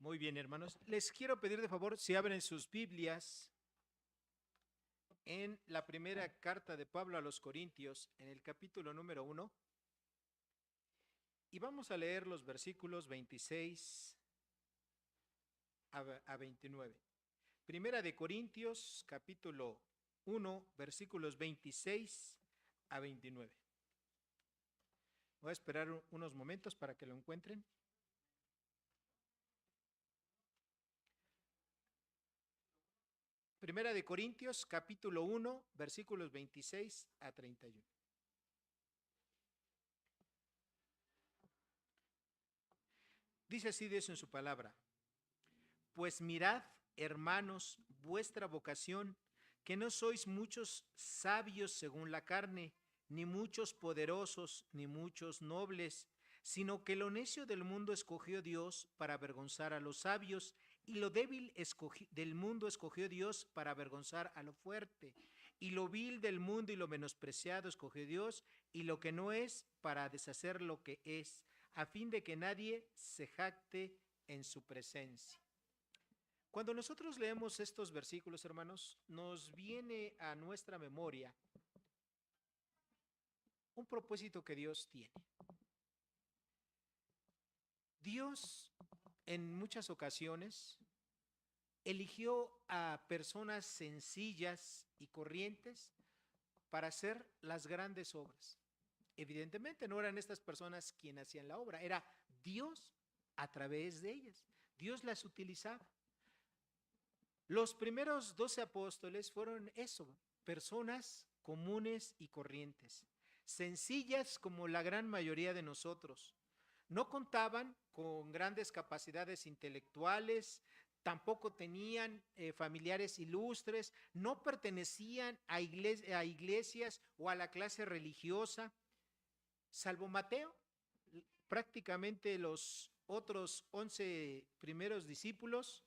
Muy bien, hermanos. Les quiero pedir de favor si abren sus Biblias en la primera carta de Pablo a los Corintios, en el capítulo número 1, y vamos a leer los versículos 26 a 29. Primera de Corintios, capítulo 1, versículos 26 a 29. Voy a esperar unos momentos para que lo encuentren. Primera de Corintios, capítulo 1, versículos 26 a 31. Dice así Dios en su palabra: Pues mirad, hermanos, vuestra vocación, que no sois muchos sabios según la carne, ni muchos poderosos, ni muchos nobles, sino que lo necio del mundo escogió Dios para avergonzar a los sabios, y lo débil del mundo escogió Dios para avergonzar a lo fuerte, y lo vil del mundo y lo menospreciado escogió Dios, y lo que no es para deshacer lo que es, a fin de que nadie se jacte en su presencia. Cuando nosotros leemos estos versículos, hermanos, nos viene a nuestra memoria un propósito que Dios tiene. Dios en muchas ocasiones eligió a personas sencillas y corrientes para hacer las grandes obras. Evidentemente no eran estas personas quienes hacían la obra, era Dios a través de ellas. Dios las utilizaba. Los primeros 12 apóstoles fueron eso, personas comunes y corrientes, sencillas como la gran mayoría de nosotros. No contaban con grandes capacidades intelectuales, tampoco tenían familiares ilustres, no pertenecían a iglesias o a la clase religiosa, salvo Mateo. Prácticamente los otros 11 primeros discípulos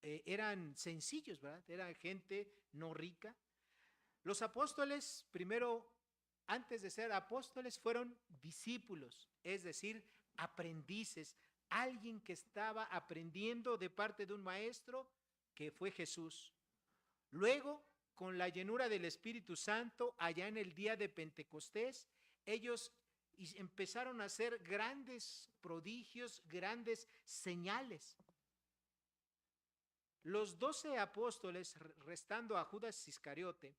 eran sencillos, ¿verdad? Eran gente no rica. Los apóstoles, primero, antes de ser apóstoles, fueron discípulos, es decir, aprendices, alguien que estaba aprendiendo de parte de un maestro que fue Jesús. Luego, con la llenura del Espíritu Santo, allá en el día de Pentecostés, ellos empezaron a hacer grandes prodigios, grandes señales. Los 12 apóstoles, restando a Judas Iscariote,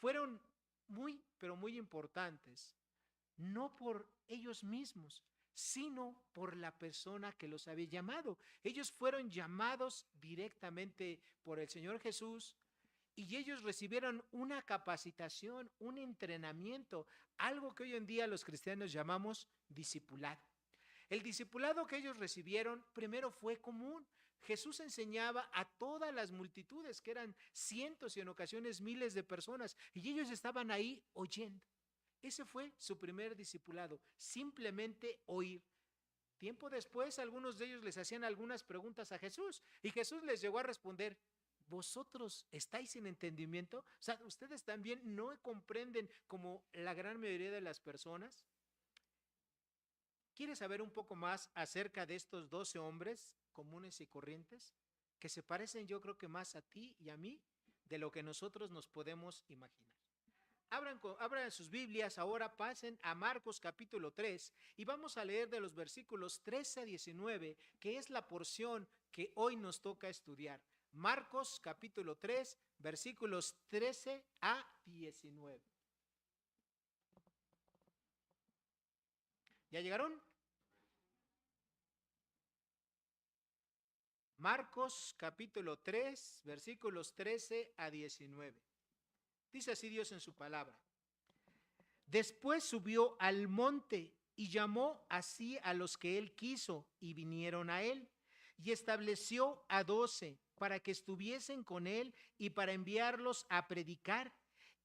fueron muy, pero muy importantes, no por ellos mismos, sino por la persona que los había llamado. Ellos fueron llamados directamente por el Señor Jesús y ellos recibieron una capacitación, un entrenamiento, algo que hoy en día los cristianos llamamos discipulado. El discipulado que ellos recibieron primero fue común. Jesús enseñaba a todas las multitudes, que eran cientos y en ocasiones miles de personas, y ellos estaban ahí oyendo. Ese fue su primer discipulado, simplemente oír. Tiempo después, algunos de ellos les hacían algunas preguntas a Jesús, y Jesús les llegó a responder: ¿vosotros estáis sin entendimiento? O sea, ¿ustedes también no comprenden como la gran mayoría de las personas? ¿Quieres saber un poco más acerca de estos 12 hombres comunes y corrientes que se parecen, yo creo que más a ti y a mí de lo que nosotros nos podemos imaginar? Abran sus Biblias, ahora pasen a Marcos capítulo 3 y vamos a leer de los versículos 13 a 19, que es la porción que hoy nos toca estudiar. Marcos capítulo 3, versículos 13 a 19. ¿Ya llegaron? Marcos capítulo 3, versículos 13 a 19. Dice así Dios en su palabra: Después subió al monte y llamó así a los que él quiso y vinieron a él, y estableció a 12 para que estuviesen con él y para enviarlos a predicar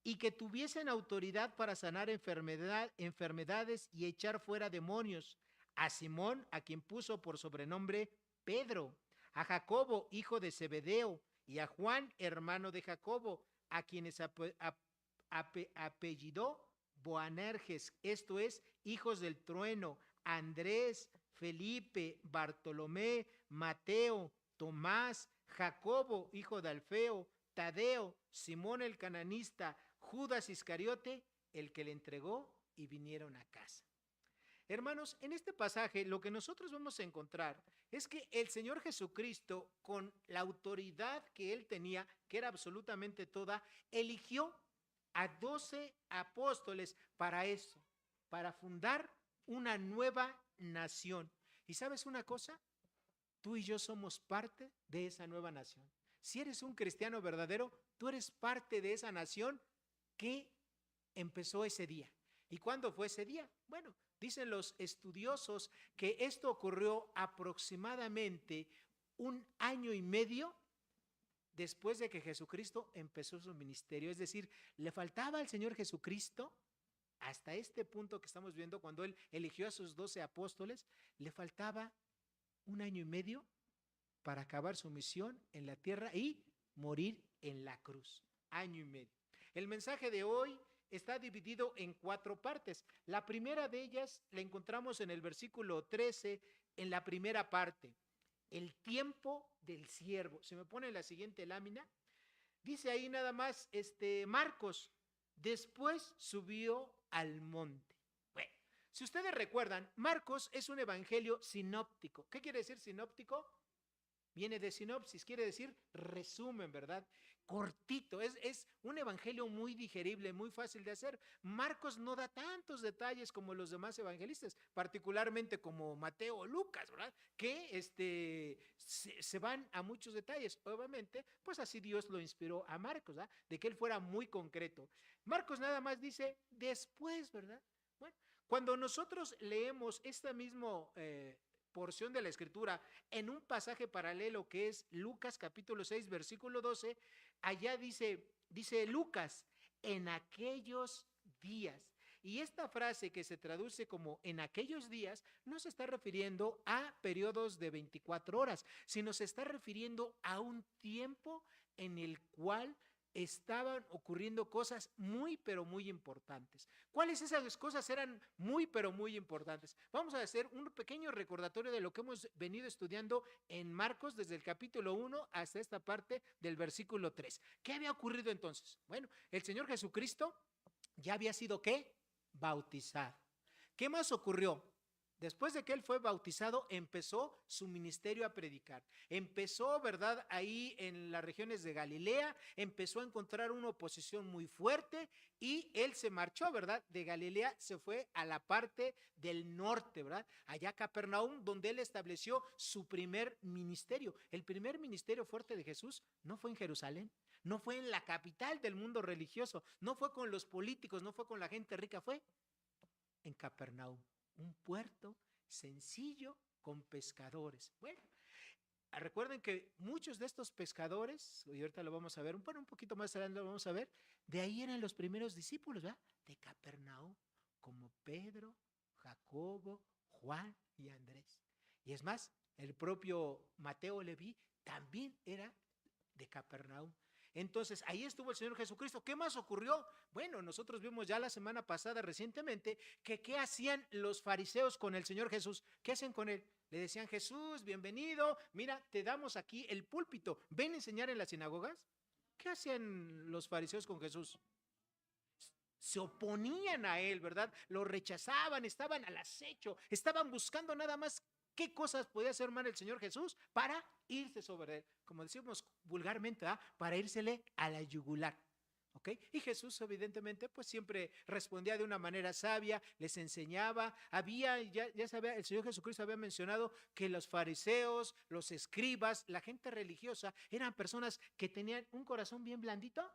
y que tuviesen autoridad para sanar enfermedades y echar fuera demonios. A Simón, a quien puso por sobrenombre Pedro, a Jacobo, hijo de Zebedeo, y a Juan, hermano de Jacobo, a quienes apellidó Boanerges, esto es, hijos del trueno, Andrés, Felipe, Bartolomé, Mateo, Tomás, Jacobo, hijo de Alfeo, Tadeo, Simón el cananista, Judas Iscariote, el que le entregó, y vinieron a casa. Hermanos, en este pasaje lo que nosotros vamos a encontrar es que el Señor Jesucristo, con la autoridad que él tenía, que era absolutamente toda, eligió a 12 apóstoles para eso, para fundar una nueva nación. ¿Y sabes una cosa? Tú y yo somos parte de esa nueva nación. Si eres un cristiano verdadero, tú eres parte de esa nación que empezó ese día. ¿Y cuándo fue ese día? Bueno, dicen los estudiosos que esto ocurrió aproximadamente 1 año y medio después de que Jesucristo empezó su ministerio. Es decir, le faltaba al Señor Jesucristo, hasta este punto que estamos viendo, cuando él eligió a sus 12 apóstoles, le faltaba 1 año y medio para acabar su misión en la tierra y morir en la cruz. 1 año y medio. El mensaje de hoy está dividido en 4 partes. La primera de ellas la encontramos en el versículo 13, en la primera parte. El tiempo del siervo. Se me pone la siguiente lámina. Dice ahí nada más, Marcos, después subió al monte. Bueno, si ustedes recuerdan, Marcos es un evangelio sinóptico. ¿Qué quiere decir sinóptico? Viene de sinopsis, quiere decir resumen, ¿verdad? Cortito, es un evangelio muy digerible, muy fácil de hacer. Marcos no da tantos detalles como los demás evangelistas, particularmente como Mateo o Lucas, ¿verdad? Que se van a muchos detalles. Obviamente, pues así Dios lo inspiró a Marcos, ¿verdad? De que él fuera muy concreto. Marcos nada más dice después, ¿verdad? Bueno, cuando nosotros leemos esta misma porción de la escritura en un pasaje paralelo que es Lucas capítulo 6 versículo 12, allá dice Lucas, en aquellos días. Y esta frase que se traduce como en aquellos días no se está refiriendo a periodos de 24 horas, sino se está refiriendo a un tiempo en el cual estaban ocurriendo cosas muy, pero muy importantes. ¿Cuáles esas cosas eran muy, pero muy importantes? Vamos a hacer un pequeño recordatorio de lo que hemos venido estudiando en Marcos desde el capítulo 1 hasta esta parte del versículo 3. ¿Qué había ocurrido entonces? Bueno, el Señor Jesucristo ya había sido, ¿qué? Bautizado. ¿Qué más ocurrió? Después de que él fue bautizado, empezó su ministerio a predicar. Empezó, ¿verdad? Ahí en las regiones de Galilea, empezó a encontrar una oposición muy fuerte y él se marchó, ¿verdad? De Galilea se fue a la parte del norte, ¿verdad? Allá a Capernaum, donde él estableció su primer ministerio. El primer ministerio fuerte de Jesús no fue en Jerusalén, no fue en la capital del mundo religioso, no fue con los políticos, no fue con la gente rica, fue en Capernaum, un puerto sencillo con pescadores. Bueno, recuerden que muchos de estos pescadores, y ahorita lo vamos a ver, un poquito más adelante lo vamos a ver, de ahí eran los primeros discípulos, ¿verdad? De Capernaum, como Pedro, Jacobo, Juan y Andrés. Y es más, el propio Mateo Leví también era de Capernaum. Entonces, ahí estuvo el Señor Jesucristo. ¿Qué más ocurrió? Bueno, nosotros vimos ya la semana pasada recientemente que qué hacían los fariseos con el Señor Jesús. ¿Qué hacen con él? Le decían, Jesús, bienvenido, mira, te damos aquí el púlpito, ven a enseñar en las sinagogas. ¿Qué hacían los fariseos con Jesús? Se oponían a él, ¿verdad? Lo rechazaban, estaban al acecho, estaban buscando nada más qué cosas podía hacer mal el Señor Jesús para irse sobre él, como decimos vulgarmente, ¿verdad? Para írsele a la yugular. ¿Ok? Y Jesús evidentemente pues siempre respondía de una manera sabia, les enseñaba, ya sabía, el Señor Jesucristo había mencionado que los fariseos, los escribas, la gente religiosa eran personas que tenían un corazón bien blandito,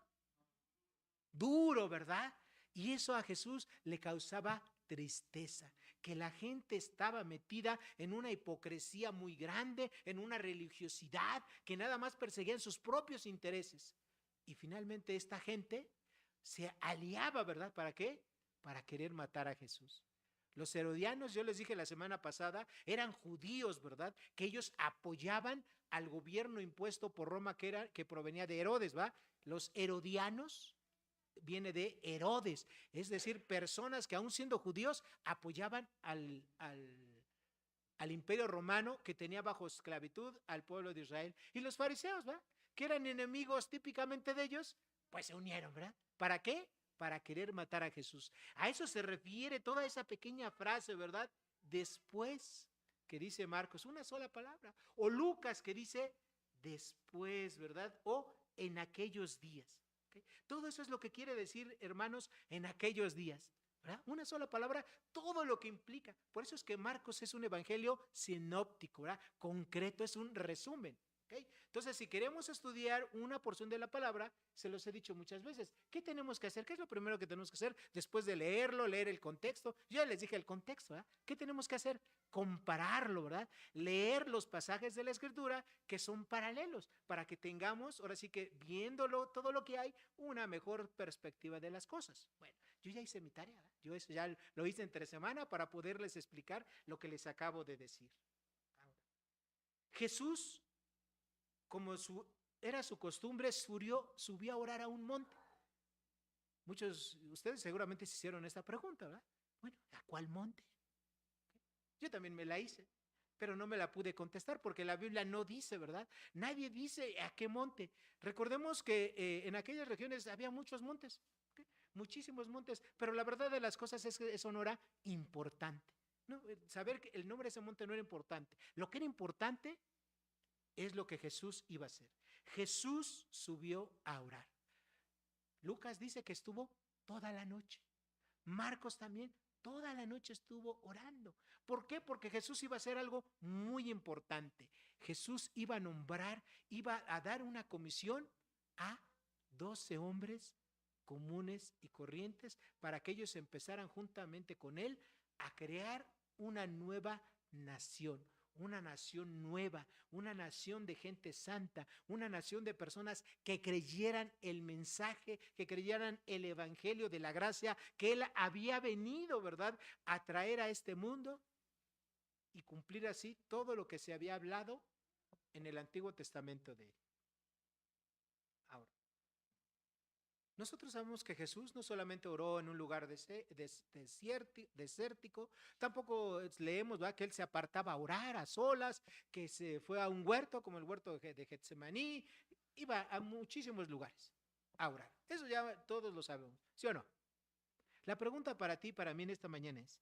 duro, ¿verdad? Y eso a Jesús le causaba tristeza, que la gente estaba metida en una hipocresía muy grande, en una religiosidad, que nada más perseguían sus propios intereses. Y finalmente esta gente se aliaba, ¿verdad? ¿Para qué? Para querer matar a Jesús. Los herodianos, yo les dije la semana pasada, eran judíos, ¿verdad? Que ellos apoyaban al gobierno impuesto por Roma que provenía de Herodes, ¿va? Los herodianos viene de Herodes, es decir, personas que aún siendo judíos apoyaban al imperio romano que tenía bajo esclavitud al pueblo de Israel. Y los fariseos, ¿verdad?, que eran enemigos típicamente de ellos, pues se unieron, ¿verdad? ¿Para qué? Para querer matar a Jesús. A eso se refiere toda esa pequeña frase, ¿verdad? Después, que dice Marcos, una sola palabra. O Lucas, que dice después, ¿verdad? O en aquellos días. ¿Okay? Todo eso es lo que quiere decir, hermanos, en aquellos días. ¿Verdad? Una sola palabra, todo lo que implica. Por eso es que Marcos es un evangelio sinóptico, ¿verdad? Concreto, es un resumen. ¿Okay? Entonces, si queremos estudiar una porción de la palabra, se los he dicho muchas veces, ¿qué tenemos que hacer? ¿Qué es lo primero que tenemos que hacer después de leerlo, leer el contexto? Yo ya les dije el contexto, ¿verdad? ¿Qué tenemos que hacer? Compararlo, ¿verdad? Leer los pasajes de la Escritura que son paralelos para que tengamos, ahora sí que viéndolo todo lo que hay, una mejor perspectiva de las cosas. Bueno, yo ya hice mi tarea, ¿verdad? Yo eso ya lo hice entre semana para poderles explicar lo que les acabo de decir. Ahora, Jesús, como era su costumbre, subió a orar a un monte. Muchos de ustedes seguramente se hicieron esta pregunta, ¿verdad? Bueno, ¿a cuál monte? Yo también me la hice, pero no me la pude contestar porque la Biblia no dice, ¿verdad? Nadie dice a qué monte. Recordemos que en aquellas regiones había muchos montes, ¿okay? Muchísimos montes, pero la verdad de las cosas es que eso no era importante. No, saber que el nombre de ese monte no era importante. Lo que era importante es lo que Jesús iba a hacer. Jesús subió a orar. Lucas dice que estuvo toda la noche. Marcos también toda la noche estuvo orando. ¿Por qué? Porque Jesús iba a hacer algo muy importante. Jesús iba a nombrar, iba a dar una comisión a 12 hombres comunes y corrientes para que ellos empezaran juntamente con él a crear una nueva nación. Una nación nueva, una nación de gente santa, una nación de personas que creyeran el mensaje, que creyeran el evangelio de la gracia que él había venido, ¿verdad?, a traer a este mundo y cumplir así todo lo que se había hablado en el Antiguo Testamento de él. Ahora, nosotros sabemos que Jesús no solamente oró en un lugar desértico, tampoco leemos, ¿verdad?, que él se apartaba a orar a solas, que se fue a un huerto como el huerto de Getsemaní, iba a muchísimos lugares a orar. Eso ya todos lo sabemos, ¿sí o no? La pregunta para ti y para mí en esta mañana es,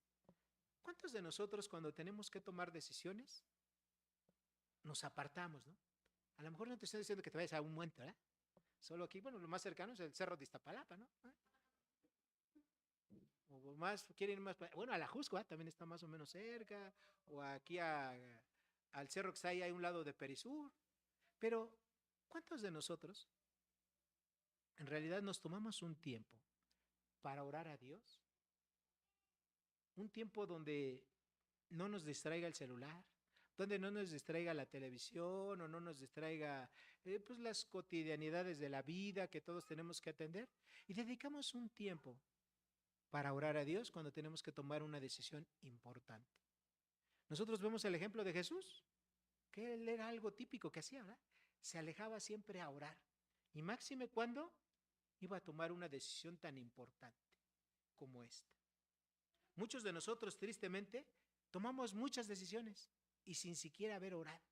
¿cuántos de nosotros cuando tenemos que tomar decisiones nos apartamos, ¿no? A lo mejor no te estoy diciendo que te vayas a un monte, ¿verdad? Solo aquí, bueno, lo más cercano es el Cerro de Iztapalapa, ¿no? O más, quieren ir más, bueno, a la Jusco, ¿eh? También está más o menos cerca, o aquí al cerro que está ahí a un lado de Perisur. Pero, ¿cuántos de nosotros en realidad nos tomamos un tiempo para orar a Dios? Un tiempo donde no nos distraiga el celular, donde no nos distraiga la televisión o no nos distraiga pues las cotidianidades de la vida que todos tenemos que atender, y dedicamos un tiempo para orar a Dios cuando tenemos que tomar una decisión importante. Nosotros vemos el ejemplo de Jesús, que él era algo típico que hacía, ¿verdad? Se alejaba siempre a orar, y máxime cuando iba a tomar una decisión tan importante como esta. Muchos de nosotros, tristemente, tomamos muchas decisiones y sin siquiera haber orado.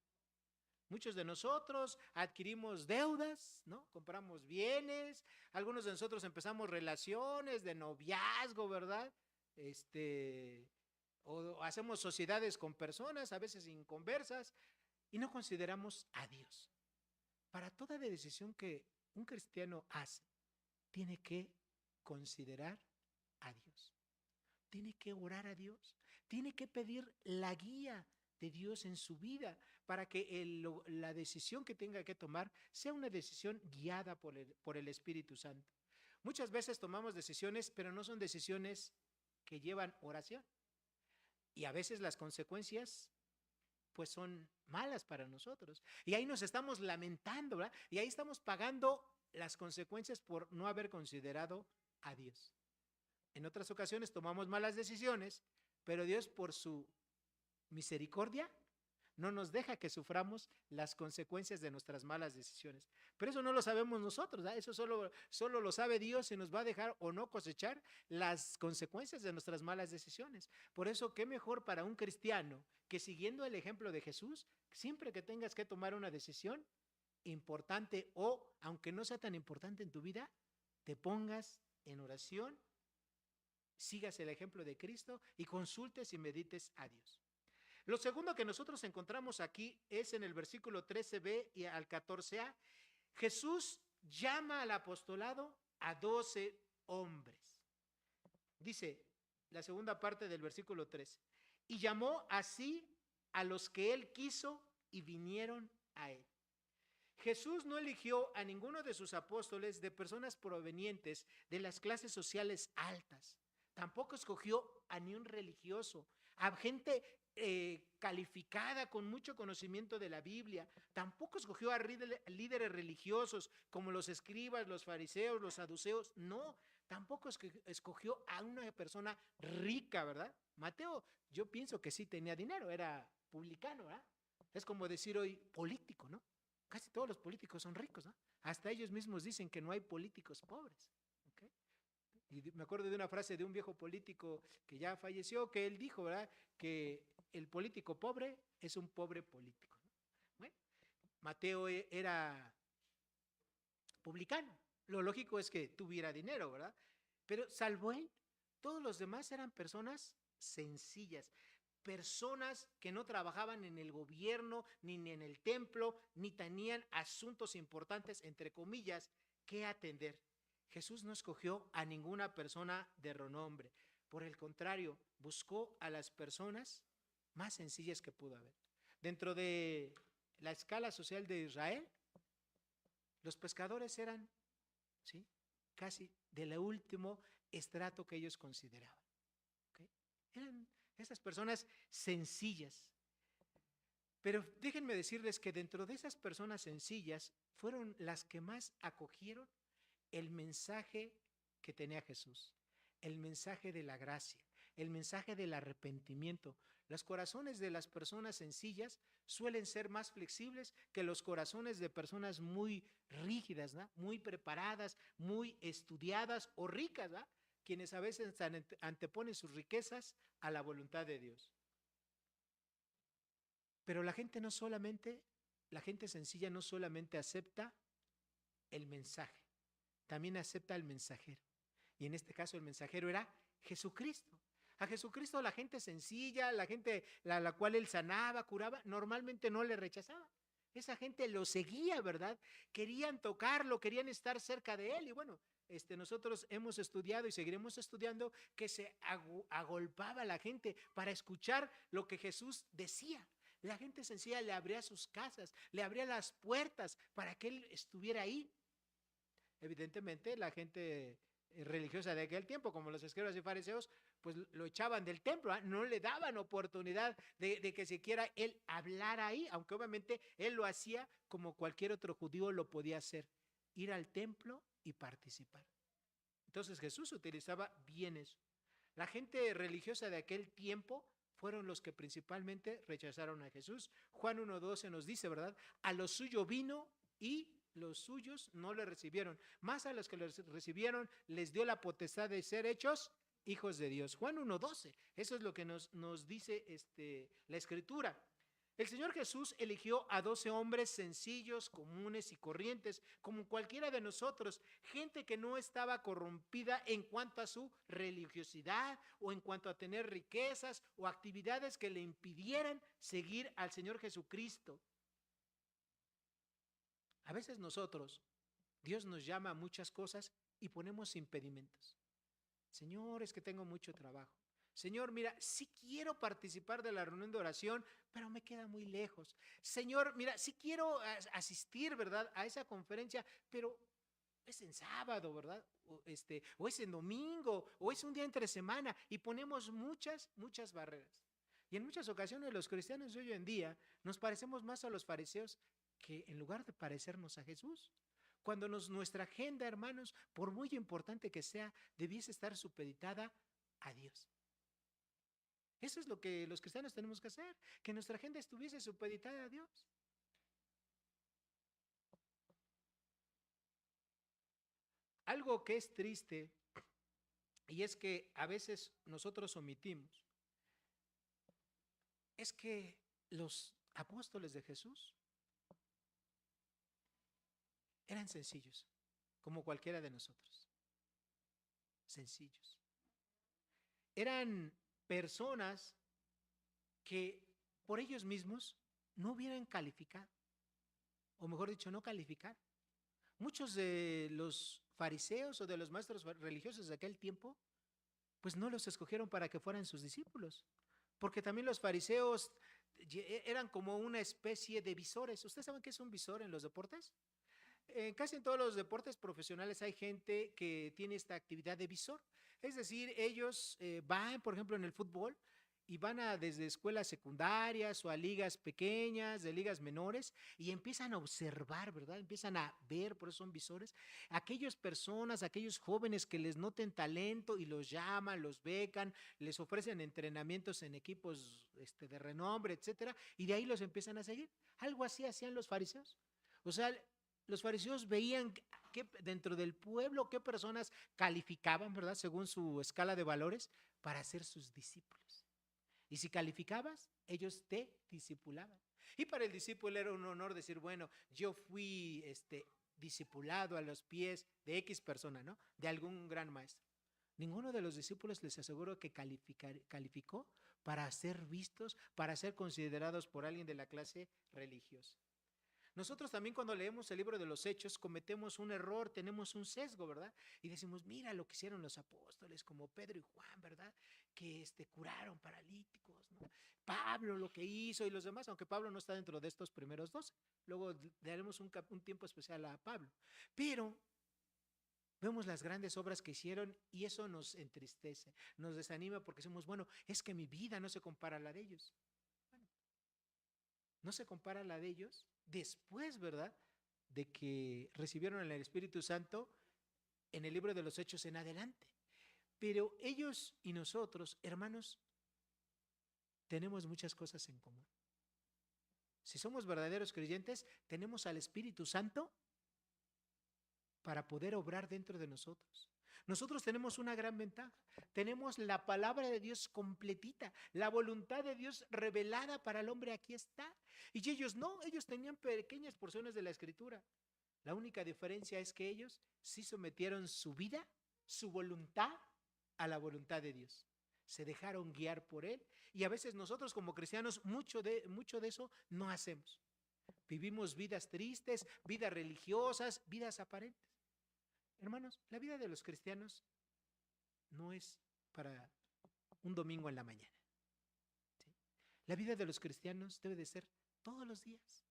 Muchos de nosotros adquirimos deudas, ¿no? Compramos bienes, algunos de nosotros empezamos relaciones de noviazgo, ¿verdad? O hacemos sociedades con personas, a veces inconversas, y no consideramos a Dios. Para toda decisión que un cristiano hace, tiene que considerar a Dios. Tiene que orar a Dios, tiene que pedir la guía de Dios en su vida para que la decisión que tenga que tomar sea una decisión guiada por el Espíritu Santo. Muchas veces tomamos decisiones, pero no son decisiones que llevan oración. Y a veces las consecuencias pues son malas para nosotros. Y ahí nos estamos lamentando, ¿verdad? Y ahí estamos pagando las consecuencias por no haber considerado a Dios. En otras ocasiones tomamos malas decisiones, pero Dios por su misericordia no nos deja que suframos las consecuencias de nuestras malas decisiones. pero eso no lo sabemos nosotros, ¿verdad? Eso solo lo sabe Dios si nos va a dejar o no cosechar las consecuencias de nuestras malas decisiones. Por eso, qué mejor para un cristiano que siguiendo el ejemplo de Jesús, siempre que tengas que tomar una decisión importante o aunque no sea tan importante en tu vida, te pongas en oración, sigas el ejemplo de Cristo y consultes y medites a Dios. Lo segundo que nosotros encontramos aquí es en el versículo 13b y al 14a. Jesús llama al apostolado a 12 hombres. Dice la segunda parte del versículo 13. Y llamó así a los que él quiso y vinieron a él. Jesús no eligió a ninguno de sus apóstoles de personas provenientes de las clases sociales altas. Tampoco escogió a ni un religioso, a gente calificada con mucho conocimiento de la Biblia. Tampoco escogió a líderes religiosos como los escribas, los fariseos, los saduceos. No, tampoco escogió a una persona rica, ¿verdad? Mateo, yo pienso que sí tenía dinero, era publicano, ¿verdad? Es como decir hoy político, ¿no? Casi todos los políticos son ricos, ¿no? Hasta ellos mismos dicen que no hay políticos pobres. ¿Okay? Y me acuerdo de una frase de un viejo político que ya falleció, que él dijo, ¿verdad? Que el político pobre es un pobre político, ¿no? Bueno, Mateo era publicano. Lo lógico es que tuviera dinero, ¿verdad? Pero salvo él, todos los demás eran personas sencillas, personas que no trabajaban en el gobierno, ni en el templo, ni tenían asuntos importantes, entre comillas, que atender. Jesús no escogió a ninguna persona de renombre. Por el contrario, buscó a las personas más sencillas que pudo haber. Dentro de la escala social de Israel, los pescadores eran, ¿sí?, casi del último estrato que ellos consideraban. ¿Okay? Eran esas personas sencillas. Pero déjenme decirles que dentro de esas personas sencillas fueron las que más acogieron el mensaje que tenía Jesús, el mensaje de la gracia, el mensaje del arrepentimiento. Los corazones de las personas sencillas suelen ser más flexibles que los corazones de personas muy rígidas, ¿no?, muy preparadas, muy estudiadas o ricas, ¿no?, quienes a veces anteponen sus riquezas a la voluntad de Dios. Pero la gente sencilla no solamente acepta el mensaje, también acepta el mensajero. Y en este caso el mensajero era Jesucristo. A Jesucristo la gente sencilla, la gente la cual él sanaba, curaba, normalmente no le rechazaba. Esa gente lo seguía, ¿verdad? Querían tocarlo, querían estar cerca de él. Y bueno, nosotros hemos estudiado y seguiremos estudiando que se agolpaba la gente para escuchar lo que Jesús decía. La gente sencilla le abría sus casas, le abría las puertas para que él estuviera ahí. Evidentemente, la gente religiosa de aquel tiempo, como los escribas y fariseos, pues lo echaban del templo, ¿eh? No le daban oportunidad de que siquiera él hablara ahí, aunque obviamente él lo hacía como cualquier otro judío lo podía hacer, ir al templo y participar. Entonces Jesús utilizaba bien eso. La gente religiosa de aquel tiempo fueron los que principalmente rechazaron a Jesús. Juan 1:12 nos dice, ¿verdad? A lo suyo vino y los suyos no le recibieron. Más a los que les recibieron les dio la potestad de ser hechos hijos de Dios. Juan 1:12. Eso es lo que nos dice la Escritura. El Señor Jesús eligió a 12 hombres sencillos, comunes y corrientes, como cualquiera de nosotros, gente que no estaba corrompida en cuanto a su religiosidad o en cuanto a tener riquezas o actividades que le impidieran seguir al Señor Jesucristo. A veces nosotros, Dios nos llama a muchas cosas y ponemos impedimentos. Señor, es que tengo mucho trabajo. Señor, mira, sí quiero participar de la reunión de oración, pero me queda muy lejos. Señor, mira, sí quiero asistir, ¿verdad?, a esa conferencia, pero es en sábado, ¿verdad? O es en domingo, o es un día entre semana, y ponemos muchas barreras. Y en muchas ocasiones los cristianos de hoy en día nos parecemos más a los fariseos que en lugar de parecernos a Jesús. Cuando nuestra agenda, hermanos, por muy importante que sea, debiese estar supeditada a Dios. Eso es lo que los cristianos tenemos que hacer, que nuestra agenda estuviese supeditada a Dios. Algo que es triste, y es que a veces nosotros omitimos, es que los apóstoles de Jesús eran sencillos, como cualquiera de nosotros, sencillos. Eran personas que por ellos mismos no hubieran calificado, o mejor dicho, no calificaron. Muchos de los fariseos o de los maestros religiosos de aquel tiempo, pues no los escogieron para que fueran sus discípulos, porque también los fariseos eran como una especie de visores. ¿Ustedes saben qué es un visor en los deportes? Casi en todos los deportes profesionales hay gente que tiene esta actividad de visor. Es decir, ellos van, por ejemplo, en el fútbol y van a desde escuelas secundarias o a ligas pequeñas, de ligas menores, y empiezan a observar, ¿verdad? Empiezan a ver, por eso son visores, aquellas personas, aquellos jóvenes que les noten talento y los llaman, los becan, les ofrecen entrenamientos en equipos de renombre, etcétera, y de ahí los empiezan a seguir. Algo así hacían los fariseos. O sea, los fariseos veían que dentro del pueblo qué personas calificaban, ¿verdad? Según su escala de valores, para ser sus discípulos. Y si calificabas, ellos te discipulaban. Y para el discípulo era un honor decir, bueno, yo fui discipulado a los pies de X persona, ¿no? De algún gran maestro. Ninguno de los discípulos les aseguro que calificó para ser vistos, para ser considerados por alguien de la clase religiosa. Nosotros también cuando leemos el libro de los Hechos cometemos un error, tenemos un sesgo, ¿verdad? Y decimos, mira lo que hicieron los apóstoles como Pedro y Juan, ¿verdad? Que curaron paralíticos, ¿no? Pablo lo que hizo y los demás, aunque Pablo no está dentro de estos primeros 12. Luego daremos un tiempo especial a Pablo. Pero vemos las grandes obras que hicieron y eso nos entristece, nos desanima porque decimos, bueno, es que mi vida no se compara a la de ellos. Bueno, no se compara a la de ellos después, ¿verdad?, de que recibieron el Espíritu Santo en el libro de los Hechos en adelante. Pero ellos y nosotros, hermanos, tenemos muchas cosas en común. Si somos verdaderos creyentes, tenemos al Espíritu Santo para poder obrar dentro de nosotros. Nosotros tenemos una gran ventaja. Tenemos la palabra de Dios completita, la voluntad de Dios revelada para el hombre, aquí está. Y ellos no, ellos tenían pequeñas porciones de la Escritura. La única diferencia es que ellos sí sometieron su vida, su voluntad, a la voluntad de Dios. Se dejaron guiar por Él. Y a veces nosotros como cristianos mucho de eso no hacemos. Vivimos vidas tristes, vidas religiosas, vidas aparentes. Hermanos, la vida de los cristianos no es para un domingo en la mañana. ¿Sí? La vida de los cristianos debe de ser todos los días.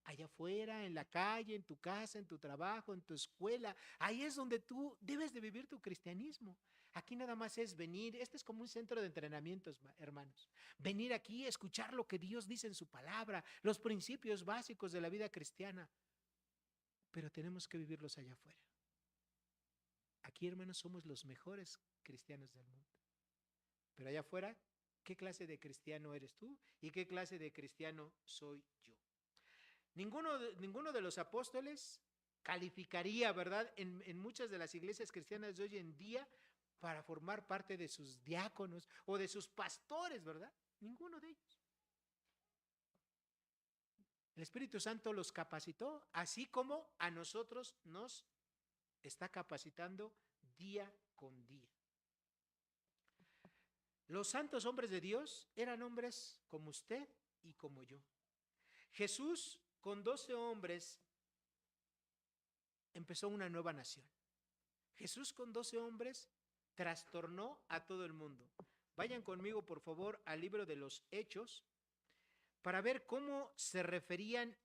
Allá afuera, en la calle, en tu casa, en tu trabajo, en tu escuela. Ahí es donde tú debes de vivir tu cristianismo. Aquí nada más es venir, este es como un centro de entrenamientos, hermanos. Venir aquí, escuchar lo que Dios dice en su palabra, los principios básicos de la vida cristiana. Pero tenemos que vivirlos allá afuera. Aquí, hermanos, somos los mejores cristianos del mundo. Pero allá afuera, ¿qué clase de cristiano eres tú? ¿Y qué clase de cristiano soy yo? Ninguno de los apóstoles calificaría, ¿verdad?, en muchas de las iglesias cristianas de hoy en día para formar parte de sus diáconos o de sus pastores, ¿verdad? Ninguno de ellos. El Espíritu Santo los capacitó, así como a nosotros nos está capacitando día con día. Los santos hombres de Dios eran hombres como usted y como yo. Jesús con 12 hombres empezó una nueva nación. Jesús con 12 hombres trastornó a todo el mundo. Vayan conmigo, por favor, al libro de los Hechos para ver cómo se referían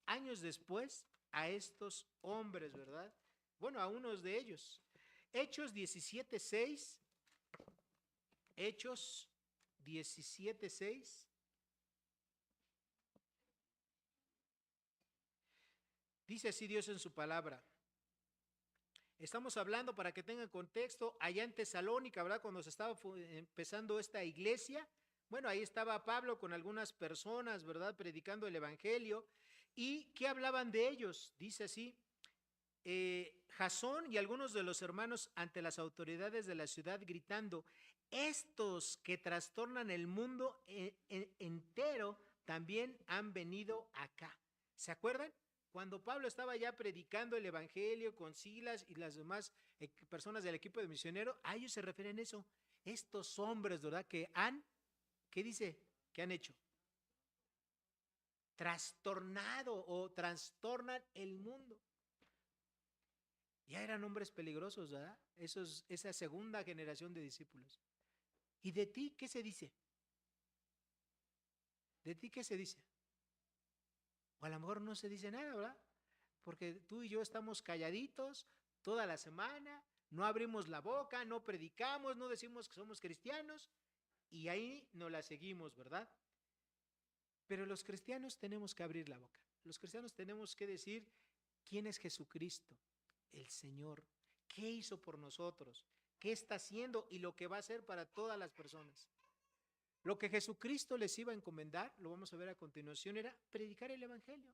años después a estos hombres, ¿verdad? Bueno, a unos de ellos. Hechos 17:6. Hechos 17:6. Dice así Dios en su palabra. Estamos hablando, para que tengan contexto, allá en Tesalónica, ¿verdad? Cuando se estaba empezando esta iglesia, bueno, ahí estaba Pablo con algunas personas, ¿verdad?, predicando el evangelio. ¿Y qué hablaban de ellos? Dice así, Jasón y algunos de los hermanos ante las autoridades de la ciudad gritando, estos que trastornan el mundo entero también han venido acá. ¿Se acuerdan? Cuando Pablo estaba ya predicando el evangelio con Silas y las demás personas del equipo de misionero, a ellos se refieren eso. Estos hombres, ¿verdad? Que han, ¿qué dice? ¿Qué han hecho? Trastornado o trastornan el mundo. Ya eran hombres peligrosos, ¿verdad? Esa segunda generación de discípulos. ¿Y de ti qué se dice? ¿De ti qué se dice? O a lo mejor no se dice nada, ¿verdad? Porque tú y yo estamos calladitos toda la semana, no abrimos la boca, no predicamos, no decimos que somos cristianos y ahí no la seguimos, ¿verdad? Pero los cristianos tenemos que abrir la boca. Los cristianos tenemos que decir quién es Jesucristo, el Señor, qué hizo por nosotros, qué está haciendo y lo que va a hacer para todas las personas. Lo que Jesucristo les iba a encomendar, lo vamos a ver a continuación, era predicar el Evangelio.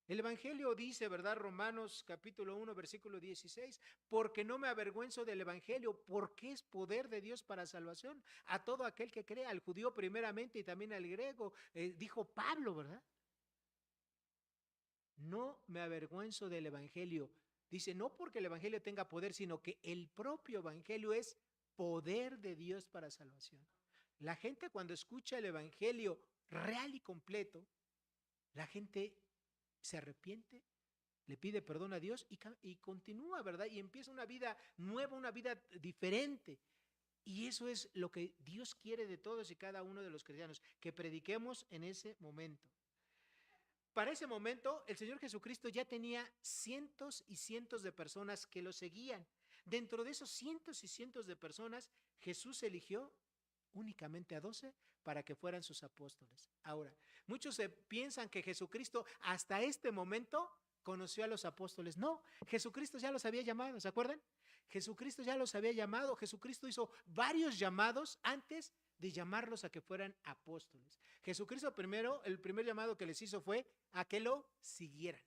El Evangelio dice, ¿verdad? Romanos capítulo 1, versículo 16, porque no me avergüenzo del Evangelio, porque es poder de Dios para salvación a todo aquel que cree, al judío primeramente y también al griego, dijo Pablo, ¿verdad? No me avergüenzo del Evangelio. Dice, no porque el Evangelio tenga poder, sino que el propio Evangelio es poder de Dios para salvación. La gente cuando escucha el Evangelio real y completo, la gente se arrepiente, le pide perdón a Dios y continúa, ¿verdad? Y empieza una vida nueva, una vida diferente. Y eso es lo que Dios quiere de todos y cada uno de los cristianos, que prediquemos en ese momento. Para ese momento, el Señor Jesucristo ya tenía cientos y cientos de personas que lo seguían. Dentro de esos cientos y cientos de personas, Jesús eligió únicamente a 12 para que fueran sus apóstoles. Ahora, muchos piensan que Jesucristo hasta este momento conoció a los apóstoles. No, Jesucristo ya los había llamado, ¿se acuerdan? Jesucristo ya los había llamado, Jesucristo hizo varios llamados antes de llamarlos a que fueran apóstoles. Jesucristo primero, el primer llamado que les hizo fue a que lo siguieran.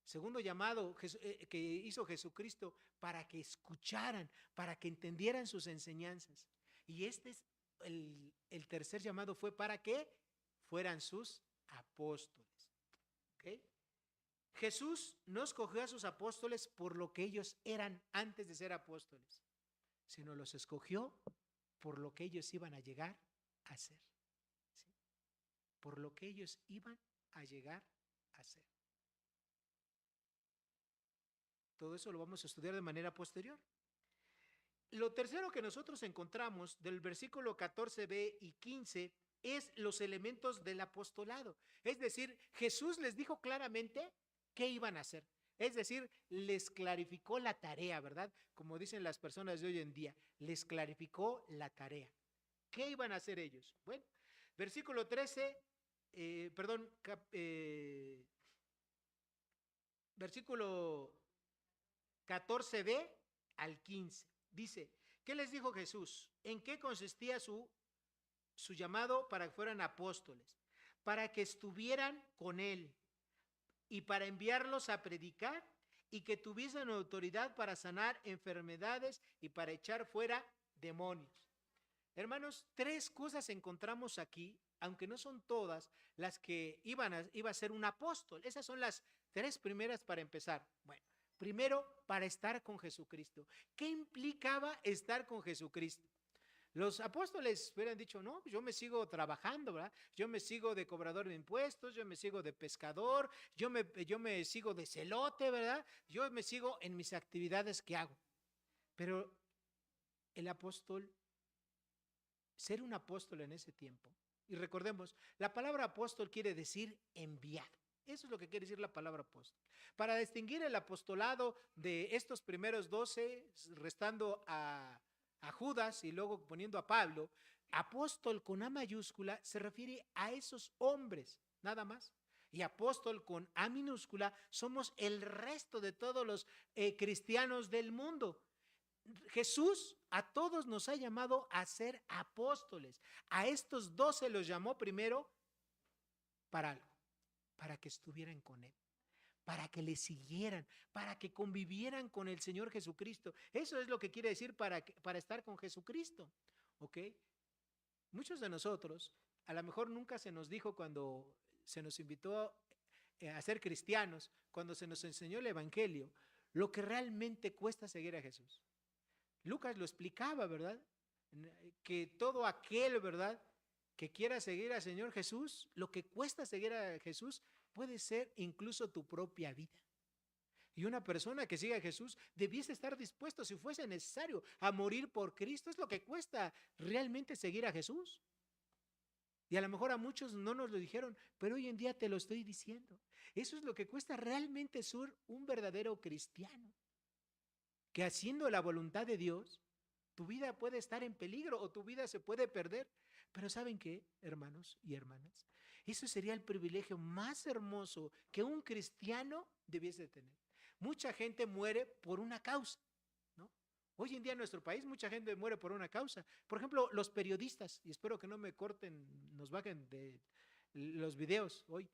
Segundo llamado que hizo Jesucristo para que escucharan, para que entendieran sus enseñanzas. Y este es el tercer llamado fue para que fueran sus apóstoles. ¿Okay? Jesús no escogió a sus apóstoles por lo que ellos eran antes de ser apóstoles, sino los escogió por lo que ellos iban a llegar a ser. ¿Sí? Por lo que ellos iban a llegar a ser. Todo eso lo vamos a estudiar de manera posterior. Lo tercero que nosotros encontramos del versículo 14b y 15 es los elementos del apostolado. Es decir, Jesús les dijo claramente qué iban a hacer. Es decir, les clarificó la tarea, ¿verdad? Como dicen las personas de hoy en día, les clarificó la tarea. ¿Qué iban a hacer ellos? Bueno, versículo 13, versículo 14b al 15. Dice, ¿qué les dijo Jesús? ¿En qué consistía su llamado para que fueran apóstoles? Para que estuvieran con él y para enviarlos a predicar y que tuviesen autoridad para sanar enfermedades y para echar fuera demonios. Hermanos, tres cosas encontramos aquí, aunque no son todas las que iba a ser un apóstol. Esas son las tres primeras para empezar. Bueno, primero, para estar con Jesucristo. ¿Qué implicaba estar con Jesucristo? Los apóstoles hubieran dicho, no, yo me sigo trabajando, ¿verdad? Yo me sigo de cobrador de impuestos, yo me sigo de pescador, yo me sigo de celote, ¿verdad? Yo me sigo en mis actividades que hago. Pero el apóstol, ser un apóstol en ese tiempo, y recordemos, la palabra apóstol quiere decir enviado. Eso es lo que quiere decir la palabra apóstol. Para distinguir el apostolado de estos primeros 12, restando a Judas y luego poniendo a Pablo, apóstol con A mayúscula se refiere a esos hombres, nada más. Y apóstol con A minúscula somos el resto de todos los cristianos del mundo. Jesús a todos nos ha llamado a ser apóstoles. A estos 12 los llamó primero para algo, para que estuvieran con él, para que le siguieran, para que convivieran con el Señor Jesucristo. Eso es lo que quiere decir para estar con Jesucristo, ¿ok? Muchos de nosotros, a lo mejor nunca se nos dijo cuando se nos invitó a ser cristianos, cuando se nos enseñó el Evangelio, lo que realmente cuesta seguir a Jesús. Lucas lo explicaba, ¿verdad? Que todo aquel, ¿verdad?, que quiera seguir al Señor Jesús, lo que cuesta seguir a Jesús puede ser incluso tu propia vida. Y una persona que siga a Jesús debiese estar dispuesto, si fuese necesario, a morir por Cristo. Es lo que cuesta realmente seguir a Jesús. Y a lo mejor a muchos no nos lo dijeron, pero hoy en día te lo estoy diciendo. Eso es lo que cuesta realmente ser un verdadero cristiano. Que haciendo la voluntad de Dios, tu vida puede estar en peligro o tu vida se puede perder. Pero ¿saben qué, hermanos y hermanas? Eso sería el privilegio más hermoso que un cristiano debiese tener. Mucha gente muere por una causa, ¿no? Hoy en día en nuestro país mucha gente muere por una causa. Por ejemplo, los periodistas, y espero que no me corten, nos bajen de los videos hoy,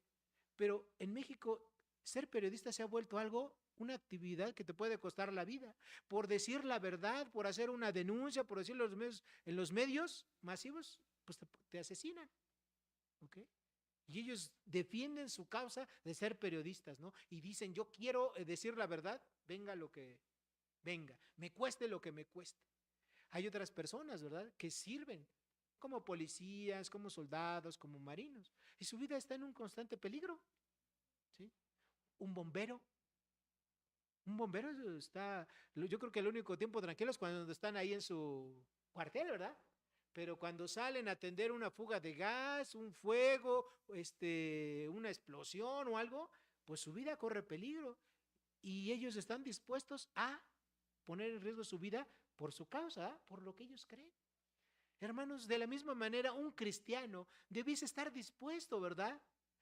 pero en México ser periodista se ha vuelto algo, una actividad que te puede costar la vida, por decir la verdad, por hacer una denuncia, por decirlo en los medios masivos, pues te asesinan, ¿ok? Y ellos defienden su causa de ser periodistas, ¿no? Y dicen, yo quiero decir la verdad, venga lo que venga, me cueste lo que me cueste. Hay otras personas, ¿verdad?, que sirven como policías, como soldados, como marinos, y su vida está en un constante peligro, ¿sí? Un bombero está, yo creo que el único tiempo tranquilo es cuando están ahí en su cuartel, ¿verdad? Pero cuando salen a atender una fuga de gas, un fuego, una explosión o algo, pues su vida corre peligro y ellos están dispuestos a poner en riesgo su vida por su causa, por lo que ellos creen. Hermanos, de la misma manera, un cristiano debiese estar dispuesto, ¿verdad?,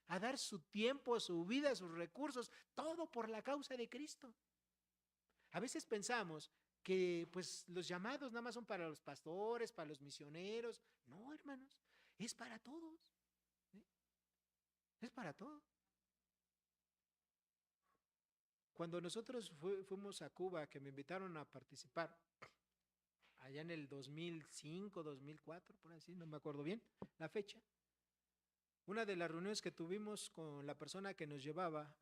a dar su tiempo, su vida, sus recursos, todo por la causa de Cristo. A veces pensamos que pues los llamados nada más son para los pastores, para los misioneros. No, hermanos, es para todos. ¿Sí? Es para todos. Cuando nosotros fuimos a Cuba, que me invitaron a participar, allá en el 2005, 2004, por así, no me acuerdo bien la fecha, una de las reuniones que tuvimos con la persona que nos llevaba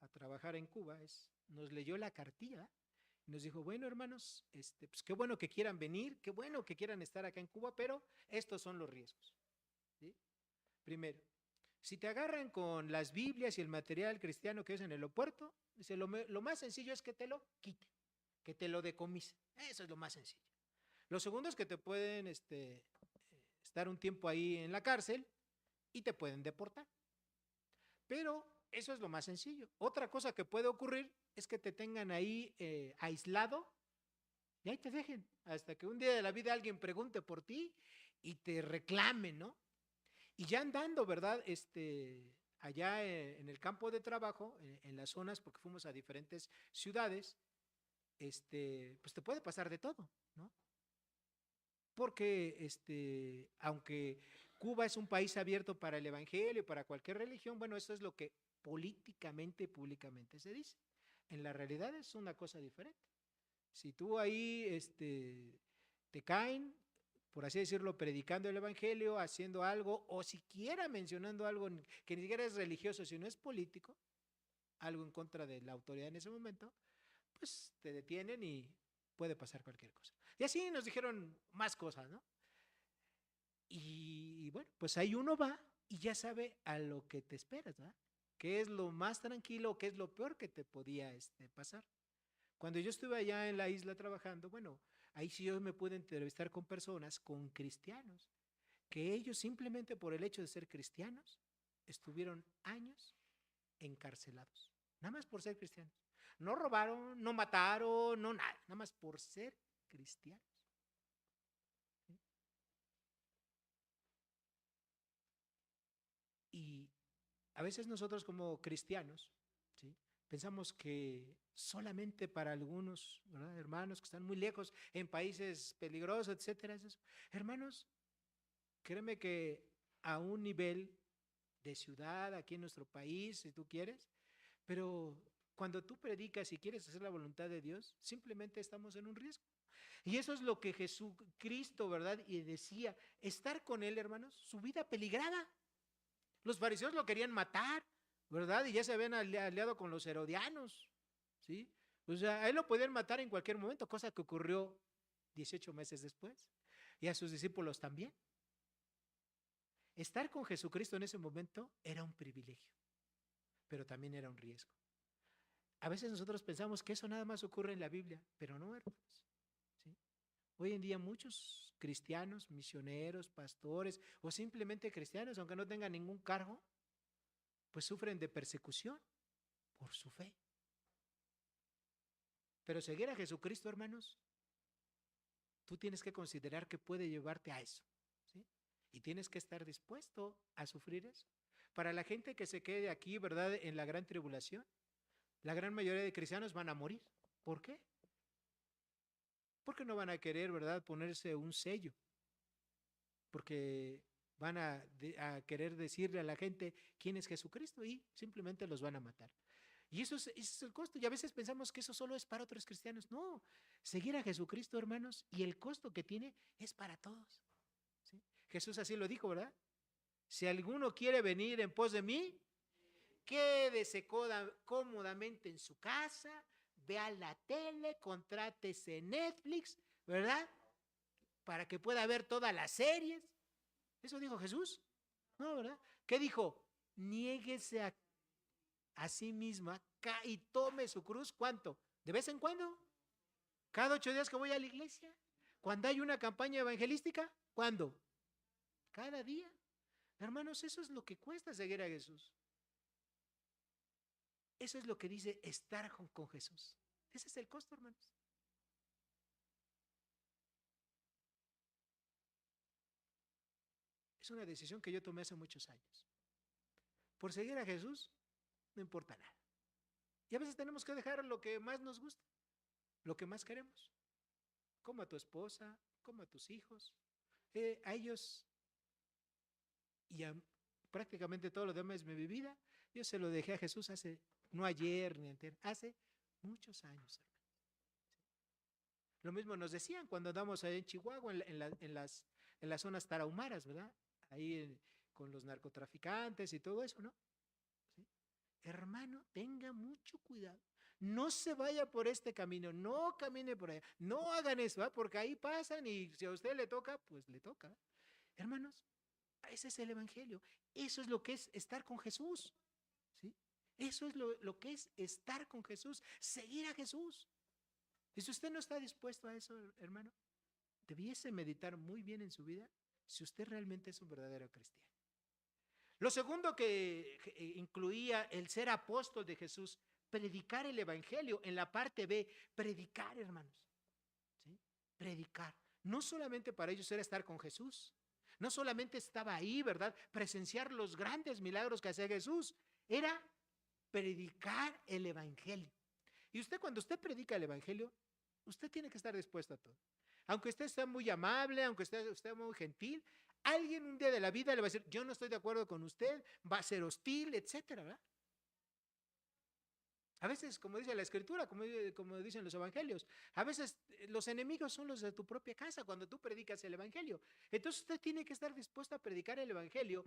a trabajar en Cuba, nos leyó la cartilla. Nos dijo, bueno, hermanos, pues qué bueno que quieran venir, qué bueno que quieran estar acá en Cuba, pero estos son los riesgos, ¿sí? Primero, si te agarran con las Biblias y el material cristiano que es en el aeropuerto, dice, lo más sencillo es que te lo quiten, que te lo decomisen. Eso es lo más sencillo. Lo segundo es que te pueden estar un tiempo ahí en la cárcel y te pueden deportar. Pero eso es lo más sencillo. Otra cosa que puede ocurrir es que te tengan ahí aislado y ahí te dejen hasta que un día de la vida alguien pregunte por ti y te reclame, ¿no? Y ya andando, ¿verdad? Allá en el campo de trabajo, en las zonas, porque fuimos a diferentes ciudades, pues te puede pasar de todo, ¿no? Porque aunque Cuba es un país abierto para el evangelio, para cualquier religión, bueno, eso es lo que políticamente y públicamente se dice. En la realidad es una cosa diferente. Si tú ahí te caen, por así decirlo, predicando el evangelio, haciendo algo, o siquiera mencionando algo que ni siquiera es religioso, sino es político, algo en contra de la autoridad en ese momento, pues te detienen y puede pasar cualquier cosa. Y así nos dijeron más cosas, ¿no? Y bueno, pues ahí uno va y ya sabe a lo que te esperas, ¿verdad? ¿Qué es lo más tranquilo, qué es lo peor que te podía pasar? Cuando yo estuve allá en la isla trabajando, bueno, ahí sí yo me pude entrevistar con personas, con cristianos, que ellos simplemente por el hecho de ser cristianos estuvieron años encarcelados, nada más por ser cristianos. No robaron, no mataron, no nada, nada más por ser cristianos. ¿Sí? Y a veces nosotros como cristianos, ¿sí?, pensamos que solamente para algunos, ¿verdad?, hermanos que están muy lejos, en países peligrosos, etcétera, es eso. Hermanos, créeme que a un nivel de ciudad, aquí en nuestro país, si tú quieres, Pero cuando tú predicas y quieres hacer la voluntad de Dios, simplemente estamos en un riesgo. Y eso es lo que Jesucristo, ¿verdad? Y decía, estar con Él, hermanos, su vida peligraba. Los fariseos lo querían matar, ¿verdad? Y ya se habían aliado con los herodianos, ¿sí? O sea, a él lo podían matar en cualquier momento, cosa que ocurrió 18 meses después. Y a sus discípulos también. Estar con Jesucristo en ese momento era un privilegio, pero también era un riesgo. A veces nosotros pensamos que eso nada más ocurre en la Biblia, pero no, hermanos. ¿Sí? Hoy en día muchos cristianos, misioneros, pastores o simplemente cristianos, aunque no tengan ningún cargo, pues sufren de persecución por su fe. Pero seguir a Jesucristo, hermanos, tú tienes que considerar que puede llevarte a eso, ¿sí? Y tienes que estar dispuesto a sufrir eso. Para la gente que se quede aquí, ¿verdad? En la gran tribulación, la gran mayoría de cristianos van a morir. ¿Por qué? Porque no van a querer, ¿verdad? Ponerse un sello. Porque van a querer decirle a la gente quién es Jesucristo y simplemente los van a matar. Y ese es el costo. Y a veces pensamos que eso solo es para otros cristianos. No, seguir a Jesucristo, hermanos, y el costo que tiene es para todos. ¿Sí? Jesús así lo dijo, ¿verdad? Si alguno quiere venir en pos de mí, quédese cómodamente en su casa, vea la tele, contrátese Netflix, ¿verdad? Para que pueda ver todas las series. ¿Eso dijo Jesús? No, ¿verdad? ¿Qué dijo? Niéguese a sí misma y tome su cruz. ¿Cuánto? ¿De vez en cuando? ¿Cada 8 días que voy a la iglesia? ¿Cuando hay una campaña evangelística? ¿Cuándo? Cada día. Hermanos, eso es lo que cuesta seguir a Jesús. Eso es lo que dice estar con Jesús. Ese es el costo, hermanos. Es una decisión que yo tomé hace muchos años. Por seguir a Jesús, no importa nada. Y a veces tenemos que dejar lo que más nos gusta, lo que más queremos. Como a tu esposa, como a tus hijos. A ellos y a prácticamente todo lo demás de mi vida, yo se lo dejé a Jesús hace, no ayer ni antes, hace muchos años, hermano. Lo mismo nos decían cuando andamos ahí en Chihuahua, en las zonas tarahumaras, ¿verdad? Ahí con los narcotraficantes y todo eso, ¿no? ¿Sí? Hermano, tenga mucho cuidado. No se vaya por este camino, no camine por allá, no hagan eso, ¿verdad? Porque ahí pasan y si a usted le toca, pues le toca. Hermanos, ese es el evangelio. Eso es lo que es estar con Jesús. ¿Sí? Eso es lo que es estar con Jesús, seguir a Jesús. Y si usted no está dispuesto a eso, hermano, debiese meditar muy bien en su vida si usted realmente es un verdadero cristiano. Lo segundo que incluía el ser apóstol de Jesús, predicar el evangelio. En la parte B, predicar, hermanos. ¿Sí? Predicar. No solamente para ellos era estar con Jesús. No solamente estaba ahí, ¿verdad? Presenciar los grandes milagros que hacía Jesús. Era predicar el evangelio. Y usted, cuando usted predica el evangelio, usted tiene que estar dispuesto a todo. Aunque usted sea muy amable, aunque usted sea muy gentil, alguien un día de la vida le va a decir, yo no estoy de acuerdo con usted, va a ser hostil, etcétera, ¿verdad? A veces, como dice la escritura, como dicen los evangelios, a veces los enemigos son los de tu propia casa cuando tú predicas el evangelio. Entonces usted tiene que estar dispuesto a predicar el evangelio,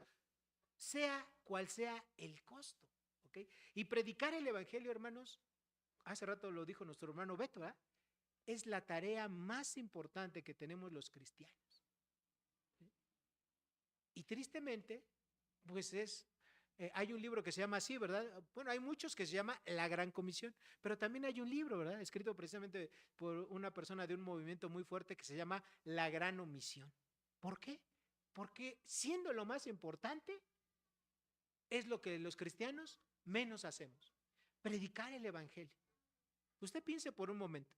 sea cual sea el costo. ¿Ok? Y predicar el evangelio, hermanos, hace rato lo dijo nuestro hermano Beto, ¿verdad? Es la tarea más importante que tenemos los cristianos. ¿Sí? Y tristemente, pues hay un libro que se llama así, ¿verdad? Bueno, hay muchos que se llama La Gran Comisión, pero también hay un libro, ¿verdad? Escrito precisamente por una persona de un movimiento muy fuerte que se llama La Gran Omisión. ¿Por qué? Porque siendo lo más importante, es lo que los cristianos menos hacemos. Predicar el evangelio. Usted piense por un momento.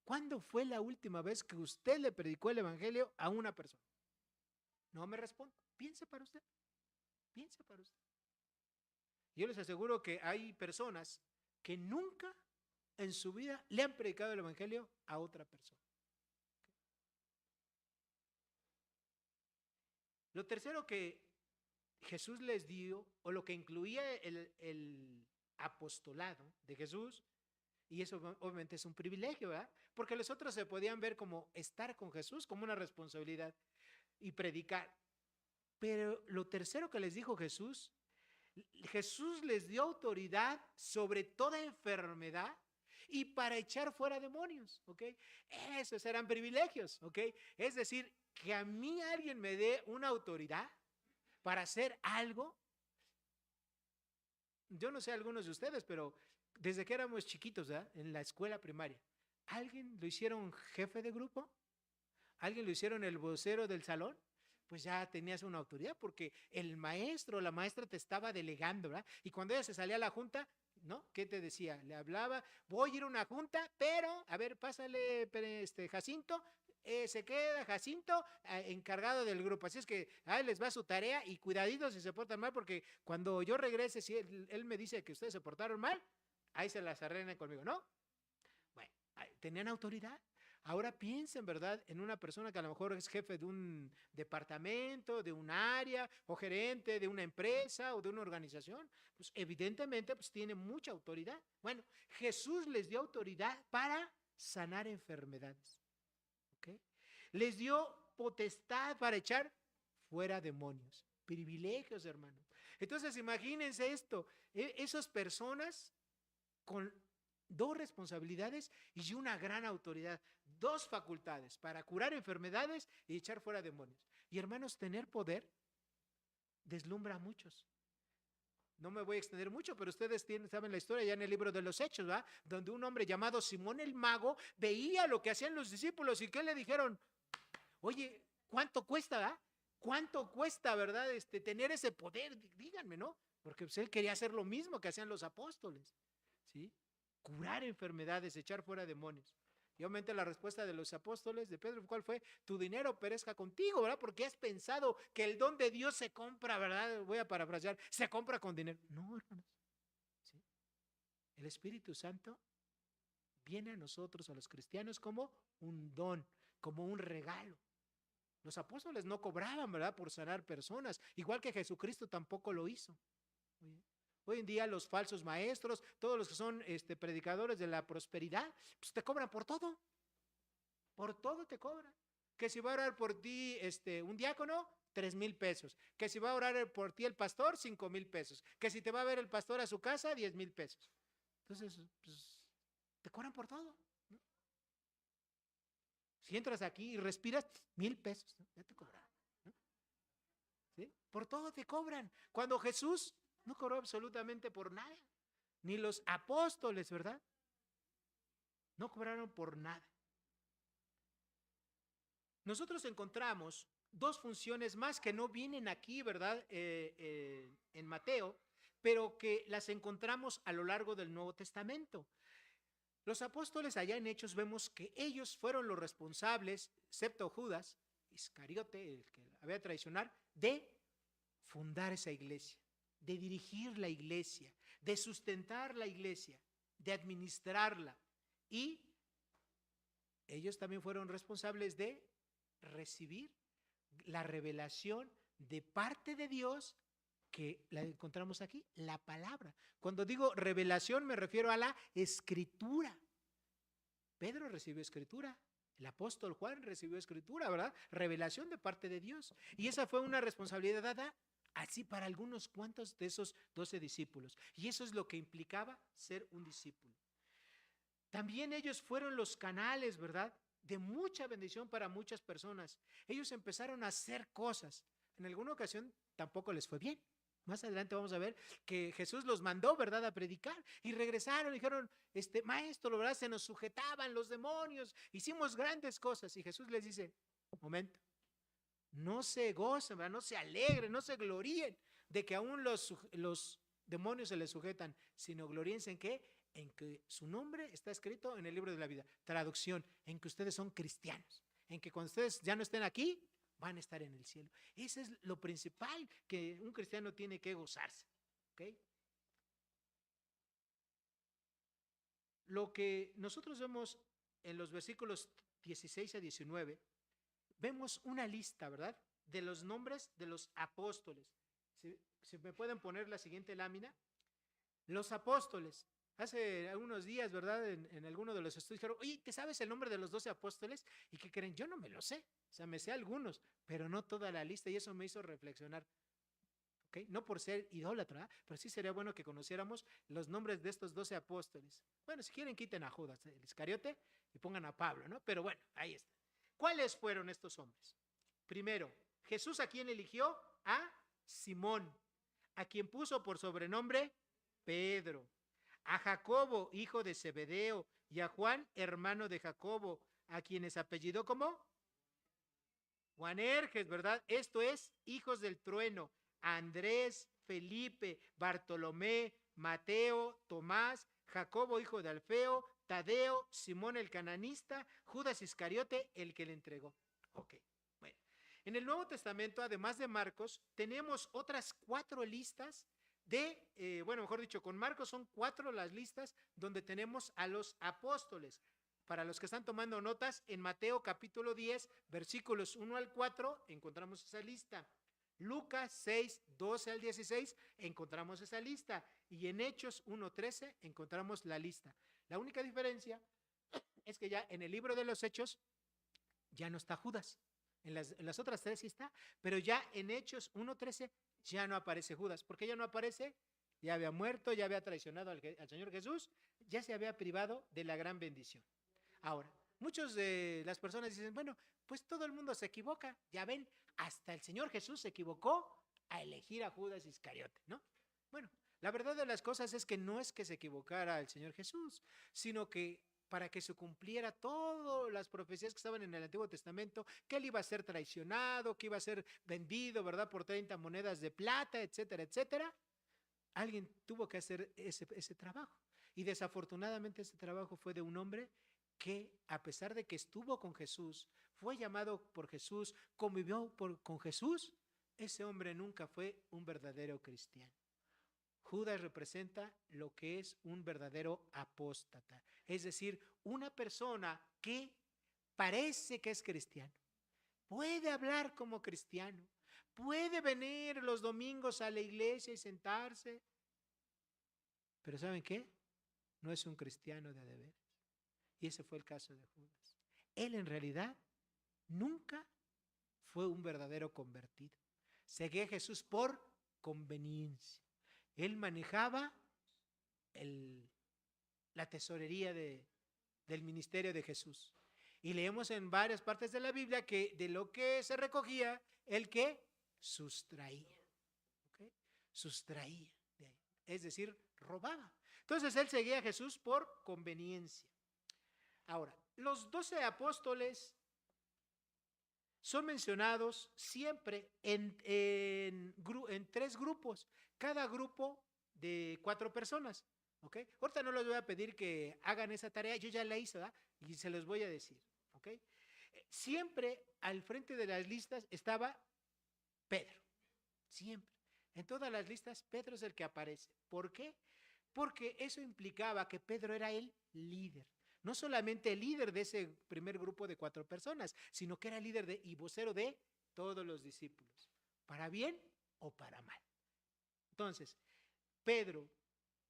¿Cuándo fue la última vez que usted le predicó el evangelio a una persona? No me responde. Piense para usted. Piense para usted. Yo les aseguro que hay personas que nunca en su vida le han predicado el evangelio a otra persona. Lo tercero que Jesús les dio, o lo que incluía apostolado de Jesús, y eso obviamente es un privilegio, ¿verdad? Porque los otros se podían ver como estar con Jesús, como una responsabilidad y predicar. Pero lo tercero que les dijo Jesús, Jesús les dio autoridad sobre toda enfermedad y para echar fuera demonios, ¿ok? Esos eran privilegios, ¿ok? Es decir, que a mí alguien me dé una autoridad para hacer algo. Yo no sé algunos de ustedes, pero desde que éramos chiquitos, ¿verdad? En la escuela primaria, ¿alguien lo hicieron jefe de grupo? ¿Alguien lo hicieron el vocero del salón? Pues ya tenías una autoridad porque el maestro o la maestra te estaba delegando, ¿verdad? Y cuando ella se salía a la junta, ¿no? ¿Qué te decía? Le hablaba, voy a ir a una junta, pero, a ver, pásale, Jacinto, se queda Jacinto encargado del grupo. Así es que ahí les va su tarea y cuidadito si se portan mal, porque cuando yo regrese, si él me dice que ustedes se portaron mal, ahí se las arreglan conmigo, ¿no? Bueno, tenían autoridad. Ahora piensen, ¿verdad?, en una persona que a lo mejor es jefe de un departamento, de un área, o gerente de una empresa o de una organización. Pues evidentemente pues, tiene mucha autoridad. Bueno, Jesús les dio autoridad para sanar enfermedades. ¿Okay? Les dio potestad para echar fuera demonios. Privilegios, hermano. Entonces, imagínense esto. Esas personas con dos responsabilidades y una gran autoridad, dos facultades para curar enfermedades y echar fuera demonios. Y hermanos, tener poder deslumbra a muchos. No me voy a extender mucho, pero ustedes saben la historia ya en el libro de los Hechos, ¿verdad? Donde un hombre llamado Simón el Mago veía lo que hacían los discípulos y que le dijeron, oye, ¿cuánto cuesta, verdad? ¿Cuánto cuesta, verdad, tener ese poder? Díganme, ¿no? Porque pues, él quería hacer lo mismo que hacían los apóstoles, ¿sí? Curar enfermedades, echar fuera demonios. Y obviamente la respuesta de los apóstoles de Pedro, ¿cuál fue? Tu dinero perezca contigo, ¿verdad? Porque has pensado que el don de Dios se compra, ¿verdad? Voy a parafrasear, se compra con dinero. No, hermanos. ¿Sí? El Espíritu Santo viene a nosotros, a los cristianos, como un don, como un regalo. Los apóstoles no cobraban, ¿verdad? Por sanar personas, igual que Jesucristo tampoco lo hizo. Hoy en día los falsos maestros, todos los que son predicadores de la prosperidad, pues te cobran por todo te cobran. Que si va a orar por ti un diácono, 3,000 pesos. Que si va a orar por ti el pastor, 5,000 pesos. Que si te va a ver el pastor a su casa, 10,000 pesos. Entonces, pues, te cobran por todo, ¿no? Si entras aquí y respiras, 1,000 pesos, ¿no? Ya te cobraron, ¿no? ¿Sí? Por todo te cobran. Cuando Jesús no cobró absolutamente por nada. Ni los apóstoles, ¿verdad? No cobraron por nada. Nosotros encontramos dos funciones más que no vienen aquí, ¿verdad? En Mateo, pero que las encontramos a lo largo del Nuevo Testamento. Los apóstoles allá en Hechos vemos que ellos fueron los responsables, excepto Judas Iscariote, el que había traicionar, de fundar esa iglesia, de dirigir la iglesia, de sustentar la iglesia, de administrarla. Y ellos también fueron responsables de recibir la revelación de parte de Dios que la encontramos aquí, la palabra. Cuando digo revelación me refiero a la escritura. Pedro recibió escritura, el apóstol Juan recibió escritura, ¿verdad? Revelación de parte de Dios. Y esa fue una responsabilidad dada así para algunos cuantos de esos 12 discípulos. Y eso es lo que implicaba ser un discípulo. También ellos fueron los canales, ¿verdad?, de mucha bendición para muchas personas. Ellos empezaron a hacer cosas. En alguna ocasión tampoco les fue bien. Más adelante vamos a ver que Jesús los mandó, ¿verdad?, a predicar. Y regresaron y dijeron, maestro, ¿verdad?, se nos sujetaban los demonios. Hicimos grandes cosas. Y Jesús les dice, momento, no se gocen, ¿verdad?, no se alegren, no se gloríen de que aún los demonios se les sujetan, sino gloríense en ¿qué? En que su nombre está escrito en el libro de la vida. Traducción, en que ustedes son cristianos, en que cuando ustedes ya no estén aquí, van a estar en el cielo. Ese es lo principal que un cristiano tiene que gozarse. ¿Okay? Lo que nosotros vemos en los versículos 16 a 19, vemos una lista, ¿verdad?, de los nombres de los apóstoles. Si me pueden poner la siguiente lámina. Los apóstoles. Hace algunos días, ¿verdad? En alguno de los estudios dijeron, oye, ¿te sabes el nombre de los 12 apóstoles? ¿Y qué creen? Yo no me lo sé. O sea, me sé algunos, pero no toda la lista y eso me hizo reflexionar. ¿Okay? No por ser idólatra, ¿eh? Pero sí sería bueno que conociéramos los nombres de estos 12 apóstoles. Bueno, si quieren quiten a Judas, el Iscariote, y pongan a Pablo, ¿no? Pero bueno, ahí está. ¿Cuáles fueron estos hombres? Primero, Jesús a quien eligió a Simón, a quien puso por sobrenombre Pedro, a Jacobo, hijo de Zebedeo, y a Juan, hermano de Jacobo, a quienes apellidó como Juanerges, ¿verdad? Esto es hijos del trueno, Andrés, Felipe, Bartolomé, Mateo, Tomás, Jacobo, hijo de Alfeo, Tadeo, Simón el cananista, Judas Iscariote, el que le entregó. Ok, bueno. En el Nuevo Testamento, además de Marcos, tenemos otras 4 listas de, bueno, mejor dicho, con Marcos son 4 las listas donde tenemos a los apóstoles. Para los que están tomando notas, en Mateo capítulo 10, versículos 1 al 4, encontramos esa lista. Lucas 6, 12 al 16, encontramos esa lista. Y en Hechos 1, 13, encontramos la lista. La única diferencia es que ya en el libro de los Hechos ya no está Judas. En las otras 3 sí está, pero ya en Hechos 1, 13 ya no aparece Judas. ¿Por qué ya no aparece? Ya había muerto, ya había traicionado al Señor Jesús, ya se había privado de la gran bendición. Ahora, muchas de las personas dicen, bueno, pues todo el mundo se equivoca. Ya ven, hasta el Señor Jesús se equivocó a elegir a Judas Iscariote, ¿no? Bueno, la verdad de las cosas es que no es que se equivocara el Señor Jesús, sino que para que se cumpliera todas las profecías que estaban en el Antiguo Testamento, que él iba a ser traicionado, que iba a ser vendido, ¿verdad?, por 30 monedas de plata, etcétera, etcétera. Alguien tuvo que hacer ese trabajo. Y desafortunadamente ese trabajo fue de un hombre que, a pesar de que estuvo con Jesús, fue llamado por Jesús, convivió con Jesús, ese hombre nunca fue un verdadero cristiano. Judas representa lo que es un verdadero apóstata, es decir, una persona que parece que es cristiano, puede hablar como cristiano, puede venir los domingos a la iglesia y sentarse, pero ¿saben qué? No es un cristiano de veras. Y ese fue el caso de Judas. Él en realidad nunca fue un verdadero convertido. Seguía a Jesús por conveniencia. Él manejaba la tesorería del ministerio de Jesús. Y leemos en varias partes de la Biblia que de lo que se recogía, el que sustraía. ¿Okay? Sustraía de ahí. Es decir, robaba. Entonces él seguía a Jesús por conveniencia. Ahora, los 12 apóstoles son mencionados siempre en 3 grupos, cada grupo de 4 personas. ¿Ok? Ahorita no les voy a pedir que hagan esa tarea, yo ya la hice, ¿verdad? Y se los voy a decir. ¿Ok? Siempre al frente de las listas estaba Pedro, siempre. En todas las listas, Pedro es el que aparece. ¿Por qué? Porque eso implicaba que Pedro era el líder. No solamente el líder de ese primer grupo de 4 personas, sino que era líder y vocero de todos los discípulos, para bien o para mal. Entonces, Pedro,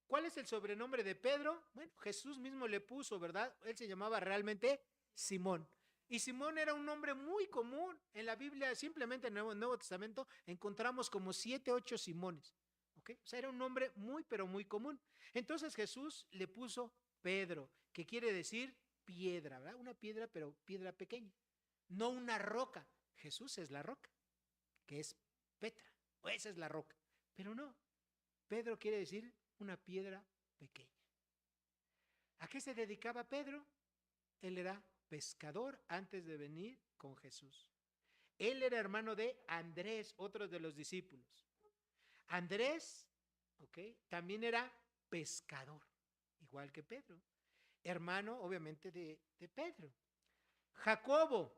¿cuál es el sobrenombre de Pedro? Bueno, Jesús mismo le puso, ¿verdad? Él se llamaba realmente Simón. Y Simón era un nombre muy común. En la Biblia, simplemente en el Nuevo Testamento, encontramos como 7, 8 Simones. ¿Okay? O sea, era un nombre muy, pero muy común. Entonces Jesús le puso Pedro, que quiere decir piedra, ¿verdad? Una piedra, pero piedra pequeña. No una roca. Jesús es la roca, que es Petra. O esa es la roca. Pero no. Pedro quiere decir una piedra pequeña. ¿A qué se dedicaba Pedro? Él era pescador antes de venir con Jesús. Él era hermano de Andrés, otro de los discípulos. Andrés, ¿ok? También era pescador, igual que Pedro. Hermano, obviamente, de Pedro. Jacobo.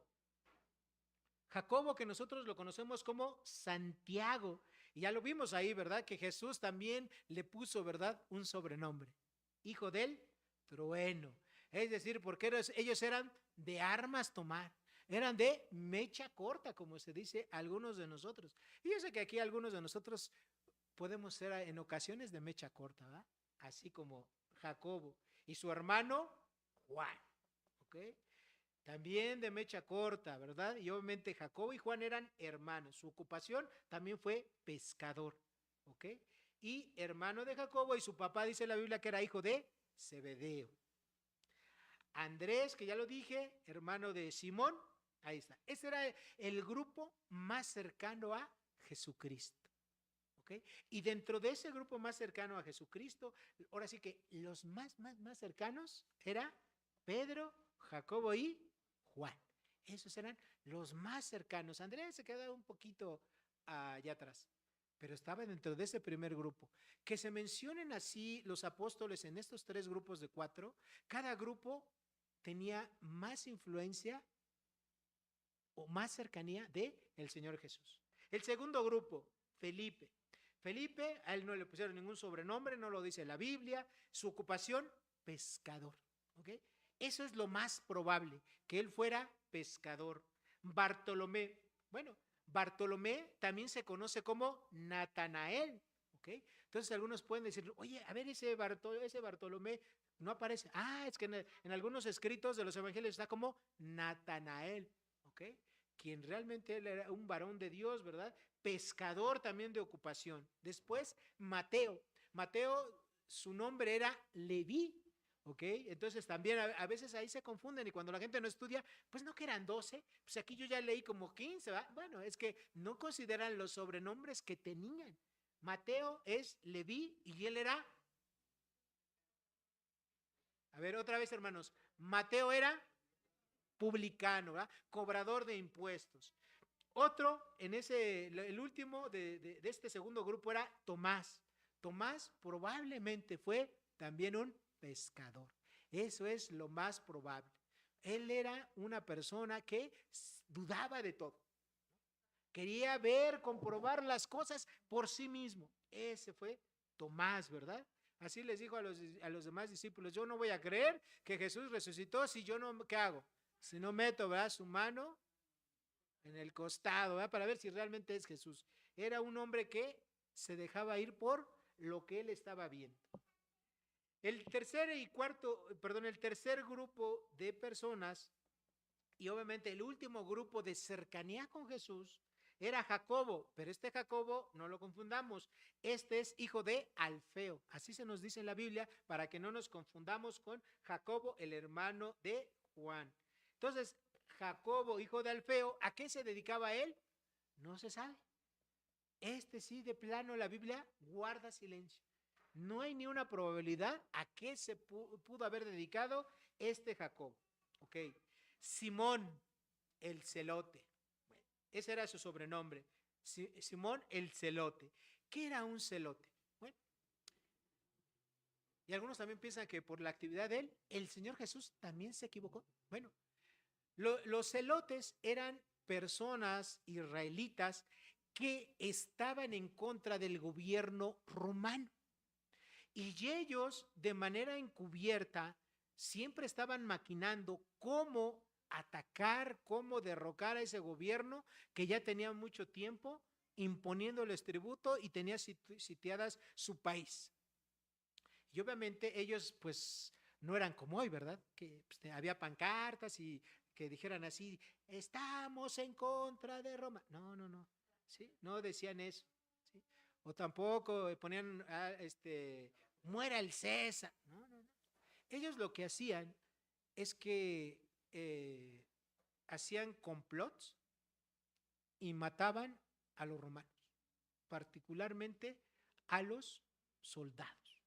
Jacobo, que nosotros lo conocemos como Santiago. Y ya lo vimos ahí, ¿verdad? Que Jesús también le puso, ¿verdad? Un sobrenombre. Hijo del trueno. Es decir, porque ellos eran de armas tomar. Eran de mecha corta, como se dice algunos de nosotros. Y yo sé que aquí algunos de nosotros podemos ser en ocasiones de mecha corta, ¿verdad? así como Jacobo, y su hermano Juan, ¿ok? También de mecha corta, ¿verdad? Y obviamente Jacobo y Juan eran hermanos. Su ocupación también fue pescador, ¿ok? Y hermano de Jacobo, y su papá dice la Biblia que era hijo de Zebedeo. Andrés, que ya lo dije, hermano de Simón, ahí está. Ese era el grupo más cercano a Jesucristo. ¿Ok? Y dentro de ese grupo más cercano a Jesucristo, ahora sí que los más cercanos era Pedro, Jacobo y Juan. Esos eran los más cercanos. Andrés se quedaba un poquito allá atrás, pero estaba dentro de ese primer grupo. Que se mencionen así los apóstoles en estos tres grupos de cuatro, cada grupo tenía más influencia o más cercanía de el Señor Jesús. El segundo grupo, Felipe. Felipe, a él no le pusieron ningún sobrenombre, no lo dice la Biblia, su ocupación, pescador. ¿Ok? Eso es lo más probable, que él fuera pescador. Bartolomé, bueno, Bartolomé también se conoce como Natanael. ¿Ok? Entonces algunos pueden decir, oye, a ver, ese Bartolomé no aparece. Ah, es que en algunos escritos de los evangelios está como Natanael. ¿Ok? Quien realmente él era un varón de Dios, ¿verdad? Pescador también de ocupación. Después, Mateo. Mateo, su nombre era Leví, ¿ok? Entonces también a veces ahí se confunden y cuando la gente no estudia, pues no que eran 12, pues aquí yo ya leí como 15, ¿verdad? Bueno, es que no consideran los sobrenombres que tenían. Mateo es Leví y él era, a ver otra vez hermanos, Mateo era publicano, ¿verdad? Cobrador de impuestos. Otro, el último de este segundo grupo era Tomás. Tomás probablemente fue también un pescador. Eso es lo más probable. Él era una persona que dudaba de todo. Quería ver, comprobar las cosas por sí mismo. Ese fue Tomás, ¿verdad? Así les dijo a los demás discípulos, yo no voy a creer que Jesús resucitó si yo no, ¿qué hago? Si no meto, ¿verdad? Su mano en el costado, ¿verdad? Para ver si realmente es Jesús. Era un hombre que se dejaba ir por lo que él estaba viendo. El tercer grupo de personas y obviamente el último grupo de cercanía con Jesús era Jacobo, pero este Jacobo no lo confundamos, este es hijo de Alfeo, así se nos dice en la Biblia para que no nos confundamos con Jacobo, el hermano de Juan. Entonces, Jacobo, hijo de Alfeo, ¿a qué se dedicaba él? No se sabe. Este sí, de plano, la Biblia guarda silencio. No hay ni una probabilidad a qué se pudo haber dedicado este Jacob. Ok. Simón, el celote. Bueno, ese era su sobrenombre. Simón, el celote. ¿Qué era un celote? Bueno, y algunos también piensan que por la actividad de él, el Señor Jesús también se equivocó. Bueno, los celotes eran personas israelitas que estaban en contra del gobierno romano. Y ellos, de manera encubierta, siempre estaban maquinando cómo atacar, cómo derrocar a ese gobierno que ya tenía mucho tiempo imponiéndoles tributo y tenía sitiadas su país. Y obviamente ellos pues no eran como hoy, ¿verdad? Que pues, había pancartas y que dijeran así, estamos en contra de Roma. No, no, no, ¿sí? No decían eso, ¿sí? O tampoco ponían, muera el César. No, no, no. Ellos lo que hacían es que hacían complots y mataban a los romanos, particularmente a los soldados.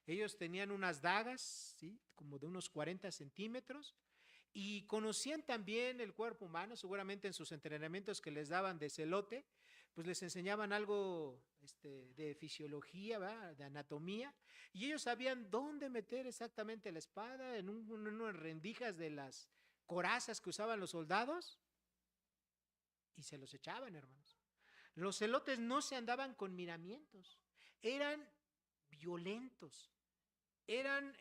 Ellos tenían unas dagas, ¿sí? Como de unos 40 centímetros, y conocían también el cuerpo humano, seguramente en sus entrenamientos que les daban de celote, pues les enseñaban algo de fisiología, ¿verdad? De anatomía, y ellos sabían dónde meter exactamente la espada, en unas rendijas de las corazas que usaban los soldados, y se los echaban, hermanos. Los celotes no se andaban con miramientos, eran violentos, eran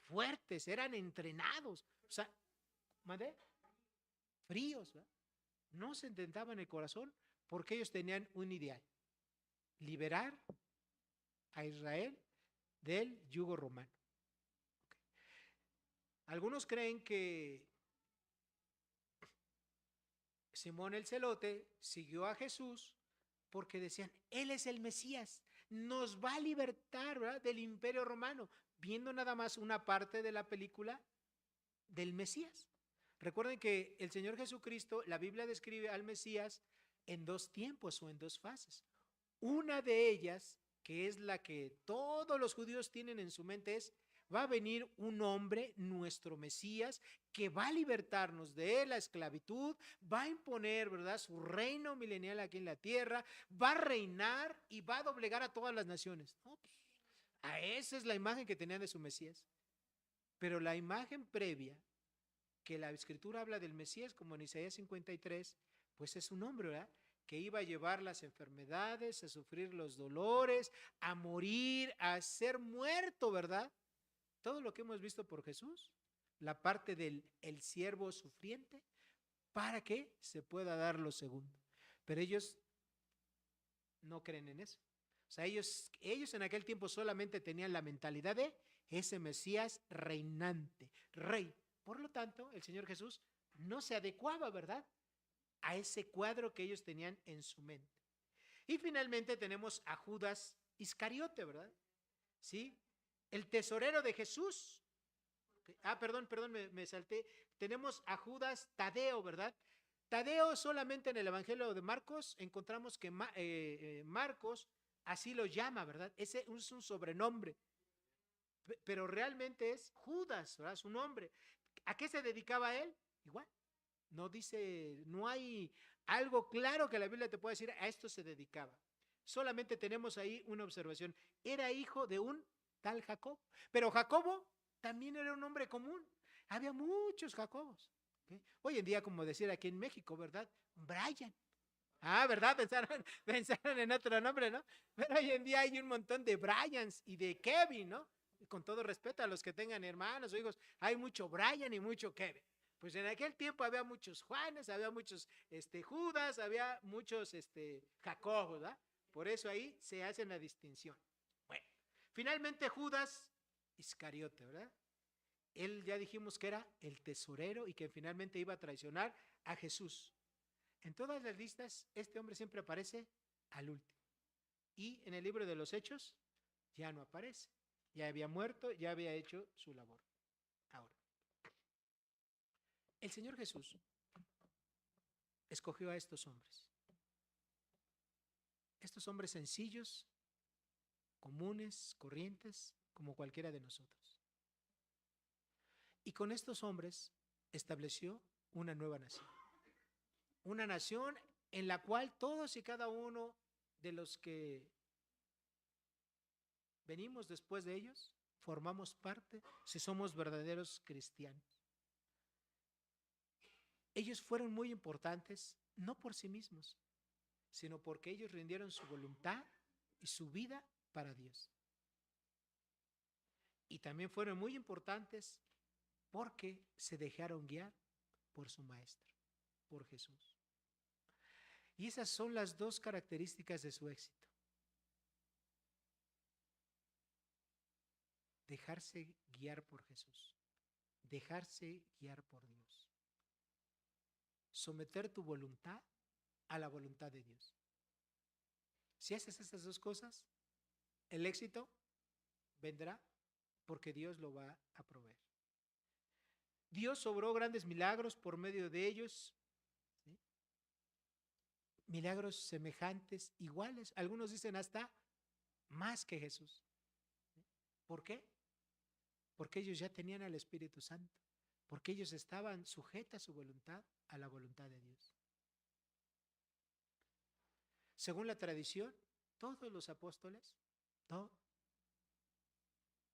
fuertes, eran entrenados, o sea, ¿madre? Fríos, ¿verdad? No se intentaban el corazón porque ellos tenían un ideal, liberar a Israel del yugo romano. Algunos creen que Simón el Celote siguió a Jesús porque decían, Él es el Mesías, nos va a libertar, ¿verdad?, del imperio romano, viendo nada más una parte de la película del Mesías. Recuerden que el Señor Jesucristo, la Biblia describe al Mesías en dos tiempos o en dos fases. Una de ellas, que es la que todos los judíos tienen en su mente, es: va a venir un hombre, nuestro Mesías, que va a libertarnos de la esclavitud, va a imponer, ¿verdad?, su reino milenial aquí en la tierra, va a reinar y va a doblegar a todas las naciones. No, pues, a esa es la imagen que tenían de su Mesías. Pero la imagen previa, que la Escritura habla del Mesías, como en Isaías 53, pues es un hombre, ¿verdad?, que iba a llevar las enfermedades, a sufrir los dolores, a morir, a ser muerto, ¿verdad? Todo lo que hemos visto por Jesús, la parte del el siervo sufriente, para que se pueda dar lo segundo. Pero ellos no creen en eso. O sea, ellos en aquel tiempo solamente tenían la mentalidad de ese Mesías reinante, rey. Por lo tanto, el Señor Jesús no se adecuaba, ¿verdad?, a ese cuadro que ellos tenían en su mente. Y finalmente tenemos a Judas Iscariote, ¿verdad? ¿Sí? El tesorero de Jesús. Perdón, me salté. Tenemos a Judas Tadeo, ¿verdad? Tadeo, solamente en el Evangelio de Marcos encontramos que Marcos así lo llama, ¿verdad? Ese es un sobrenombre, pero realmente es Judas, ¿verdad?, su nombre. ¿A qué se dedicaba él? Igual, no dice, no hay algo claro que la Biblia te pueda decir a esto se dedicaba. Solamente tenemos ahí una observación: era hijo de un tal Jacob, pero Jacobo también era un hombre común. Había muchos Jacobos. ¿Okay? Hoy en día, como decir aquí en México, ¿verdad?, Brian. ¿Verdad? Pensaron en otro nombre, ¿no? Pero hoy en día hay un montón de Bryans y de Kevin, ¿no? Con todo respeto a los que tengan hermanos o hijos, hay mucho Brian y mucho Kevin. Pues en aquel tiempo había muchos Juanes, había muchos Judas, había muchos Jacobos, ¿verdad? Por eso ahí se hace la distinción. Bueno, finalmente Judas Iscariote, ¿verdad? Él ya dijimos que era el tesorero y que finalmente iba a traicionar a Jesús. En todas las listas, este hombre siempre aparece al último. Y en el libro de los Hechos ya no aparece. Ya había muerto, ya había hecho su labor. Ahora, el Señor Jesús escogió a estos hombres. Estos hombres sencillos, comunes, corrientes, como cualquiera de nosotros. Y con estos hombres estableció una nueva nación. Una nación en la cual todos y cada uno de los que venimos después de ellos formamos parte si somos verdaderos cristianos. Ellos fueron muy importantes, no por sí mismos, sino porque ellos rindieron su voluntad y su vida para Dios. Y también fueron muy importantes porque se dejaron guiar por su maestro, por Jesús. Y esas son las dos características de su éxito: dejarse guiar por Jesús, dejarse guiar por Dios, someter tu voluntad a la voluntad de Dios. Si haces estas dos cosas, el éxito vendrá porque Dios lo va a proveer. Dios obró grandes milagros por medio de ellos, ¿sí? Milagros semejantes, iguales, algunos dicen hasta más que Jesús. ¿Por qué? Porque ellos ya tenían al Espíritu Santo, porque ellos estaban sujetas su voluntad a la voluntad de Dios. Según la tradición, todos los apóstoles, todos,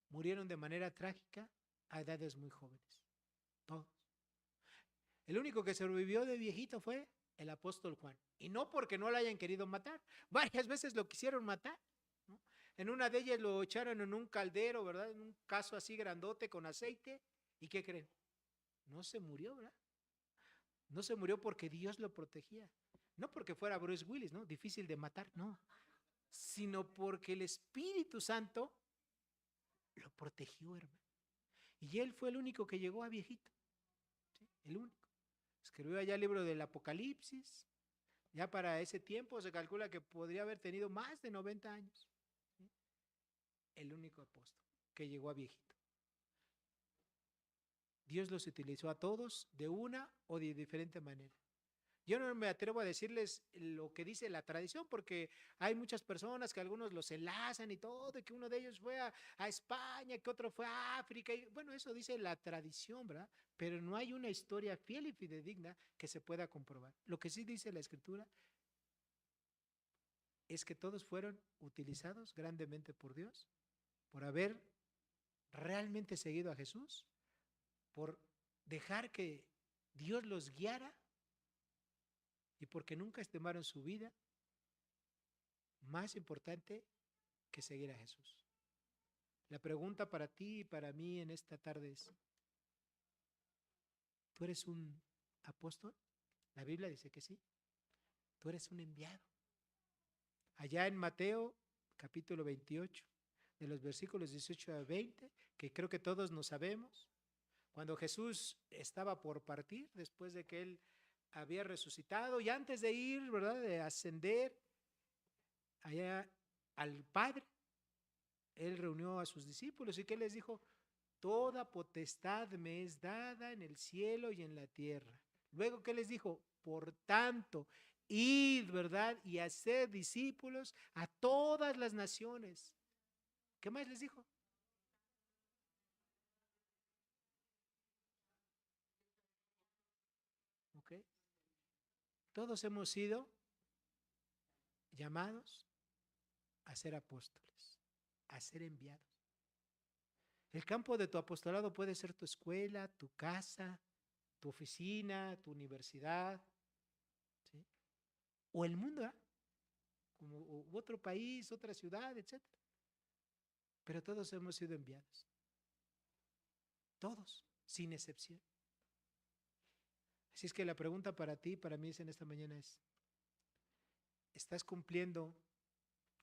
murieron de manera trágica a edades muy jóvenes. Todos. El único que sobrevivió de viejito fue el apóstol Juan. Y no porque no lo hayan querido matar. Varias veces lo quisieron matar, ¿no? En una de ellas lo echaron en un caldero, ¿verdad? En un caso así grandote con aceite. ¿Y qué creen? No se murió, ¿verdad? No se murió porque Dios lo protegía. No porque fuera Bruce Willis, ¿no? Difícil de matar, no. Sino porque el Espíritu Santo lo protegió, hermano. Y él fue el único que llegó a viejito, ¿sí? El único. Escribió allá el libro del Apocalipsis. Ya para ese tiempo se calcula que podría haber tenido más de 90 años, ¿sí? El único apóstol que llegó a viejito. Dios los utilizó a todos de una o de diferente manera. Yo no me atrevo a decirles lo que dice la tradición, porque hay muchas personas que algunos los enlazan y todo, y que uno de ellos fue a España, que otro fue a África, y bueno, eso dice la tradición, ¿verdad? Pero no hay una historia fiel y fidedigna que se pueda comprobar. Lo que sí dice la Escritura es que todos fueron utilizados grandemente por Dios, por haber realmente seguido a Jesús, por dejar que Dios los guiara y porque nunca estimaron su vida más importante que seguir a Jesús. La pregunta para ti y para mí en esta tarde es, ¿tú eres un apóstol? La Biblia dice que sí. Tú eres un enviado. Allá en Mateo, capítulo 28, de los versículos 18 a 20, que creo que todos nos sabemos, cuando Jesús estaba por partir, después de que él había resucitado y antes de ir, ¿verdad?, de ascender allá al Padre, él reunió a sus discípulos y que les dijo, toda potestad me es dada en el cielo y en la tierra. Luego, ¿qué les dijo? Por tanto, id, ¿verdad?, y haced discípulos a todas las naciones. ¿Qué más les dijo? ¿Ok? Todos hemos sido llamados a ser apóstoles, a ser enviados. El campo de tu apostolado puede ser tu escuela, tu casa, tu oficina, tu universidad, ¿sí? O el mundo, ¿eh? Como otro país, otra ciudad, etcétera. Pero todos hemos sido enviados. Todos, sin excepción. Así es que la pregunta para ti, para mí en esta mañana es, ¿estás cumpliendo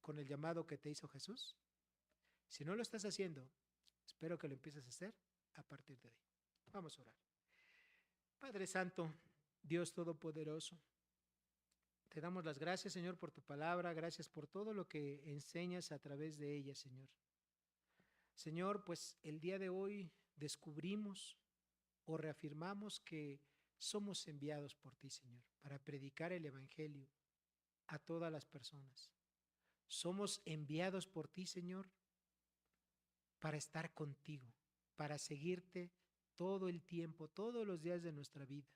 con el llamado que te hizo Jesús? Si no lo estás haciendo, espero que lo empieces a hacer a partir de hoy. Vamos a orar. Padre Santo, Dios Todopoderoso, te damos las gracias, Señor, por tu palabra, gracias por todo lo que enseñas a través de ella, Señor. Señor, pues el día de hoy descubrimos o reafirmamos que somos enviados por ti, Señor, para predicar el Evangelio a todas las personas. Somos enviados por ti, Señor, para estar contigo, para seguirte todo el tiempo, todos los días de nuestra vida.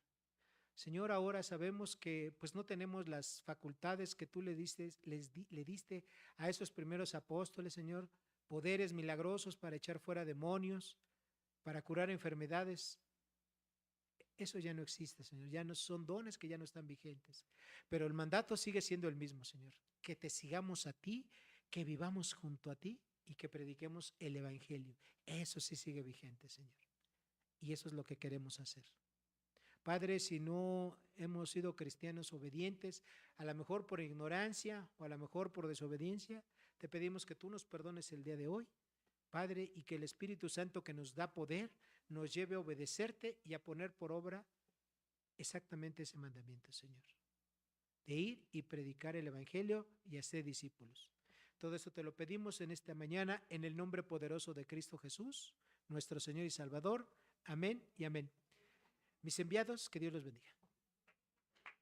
Señor, ahora sabemos que pues no tenemos las facultades que tú le diste a esos primeros apóstoles, Señor, poderes milagrosos para echar fuera demonios, para curar enfermedades. Eso ya no existe, Señor, ya no son dones que ya no están vigentes, pero el mandato sigue siendo el mismo, Señor, que te sigamos a ti, que vivamos junto a ti y que prediquemos el Evangelio. Eso sí sigue vigente, Señor, y eso es lo que queremos hacer. Padre, si no hemos sido cristianos obedientes, a lo mejor por ignorancia o a lo mejor por desobediencia, te pedimos que tú nos perdones el día de hoy, Padre, y que el Espíritu Santo que nos da poder nos lleve a obedecerte y a poner por obra exactamente ese mandamiento, Señor, de ir y predicar el Evangelio y hacer discípulos. Todo esto te lo pedimos en esta mañana en el nombre poderoso de Cristo Jesús, nuestro Señor y Salvador. Amén y amén. Mis enviados, que Dios los bendiga.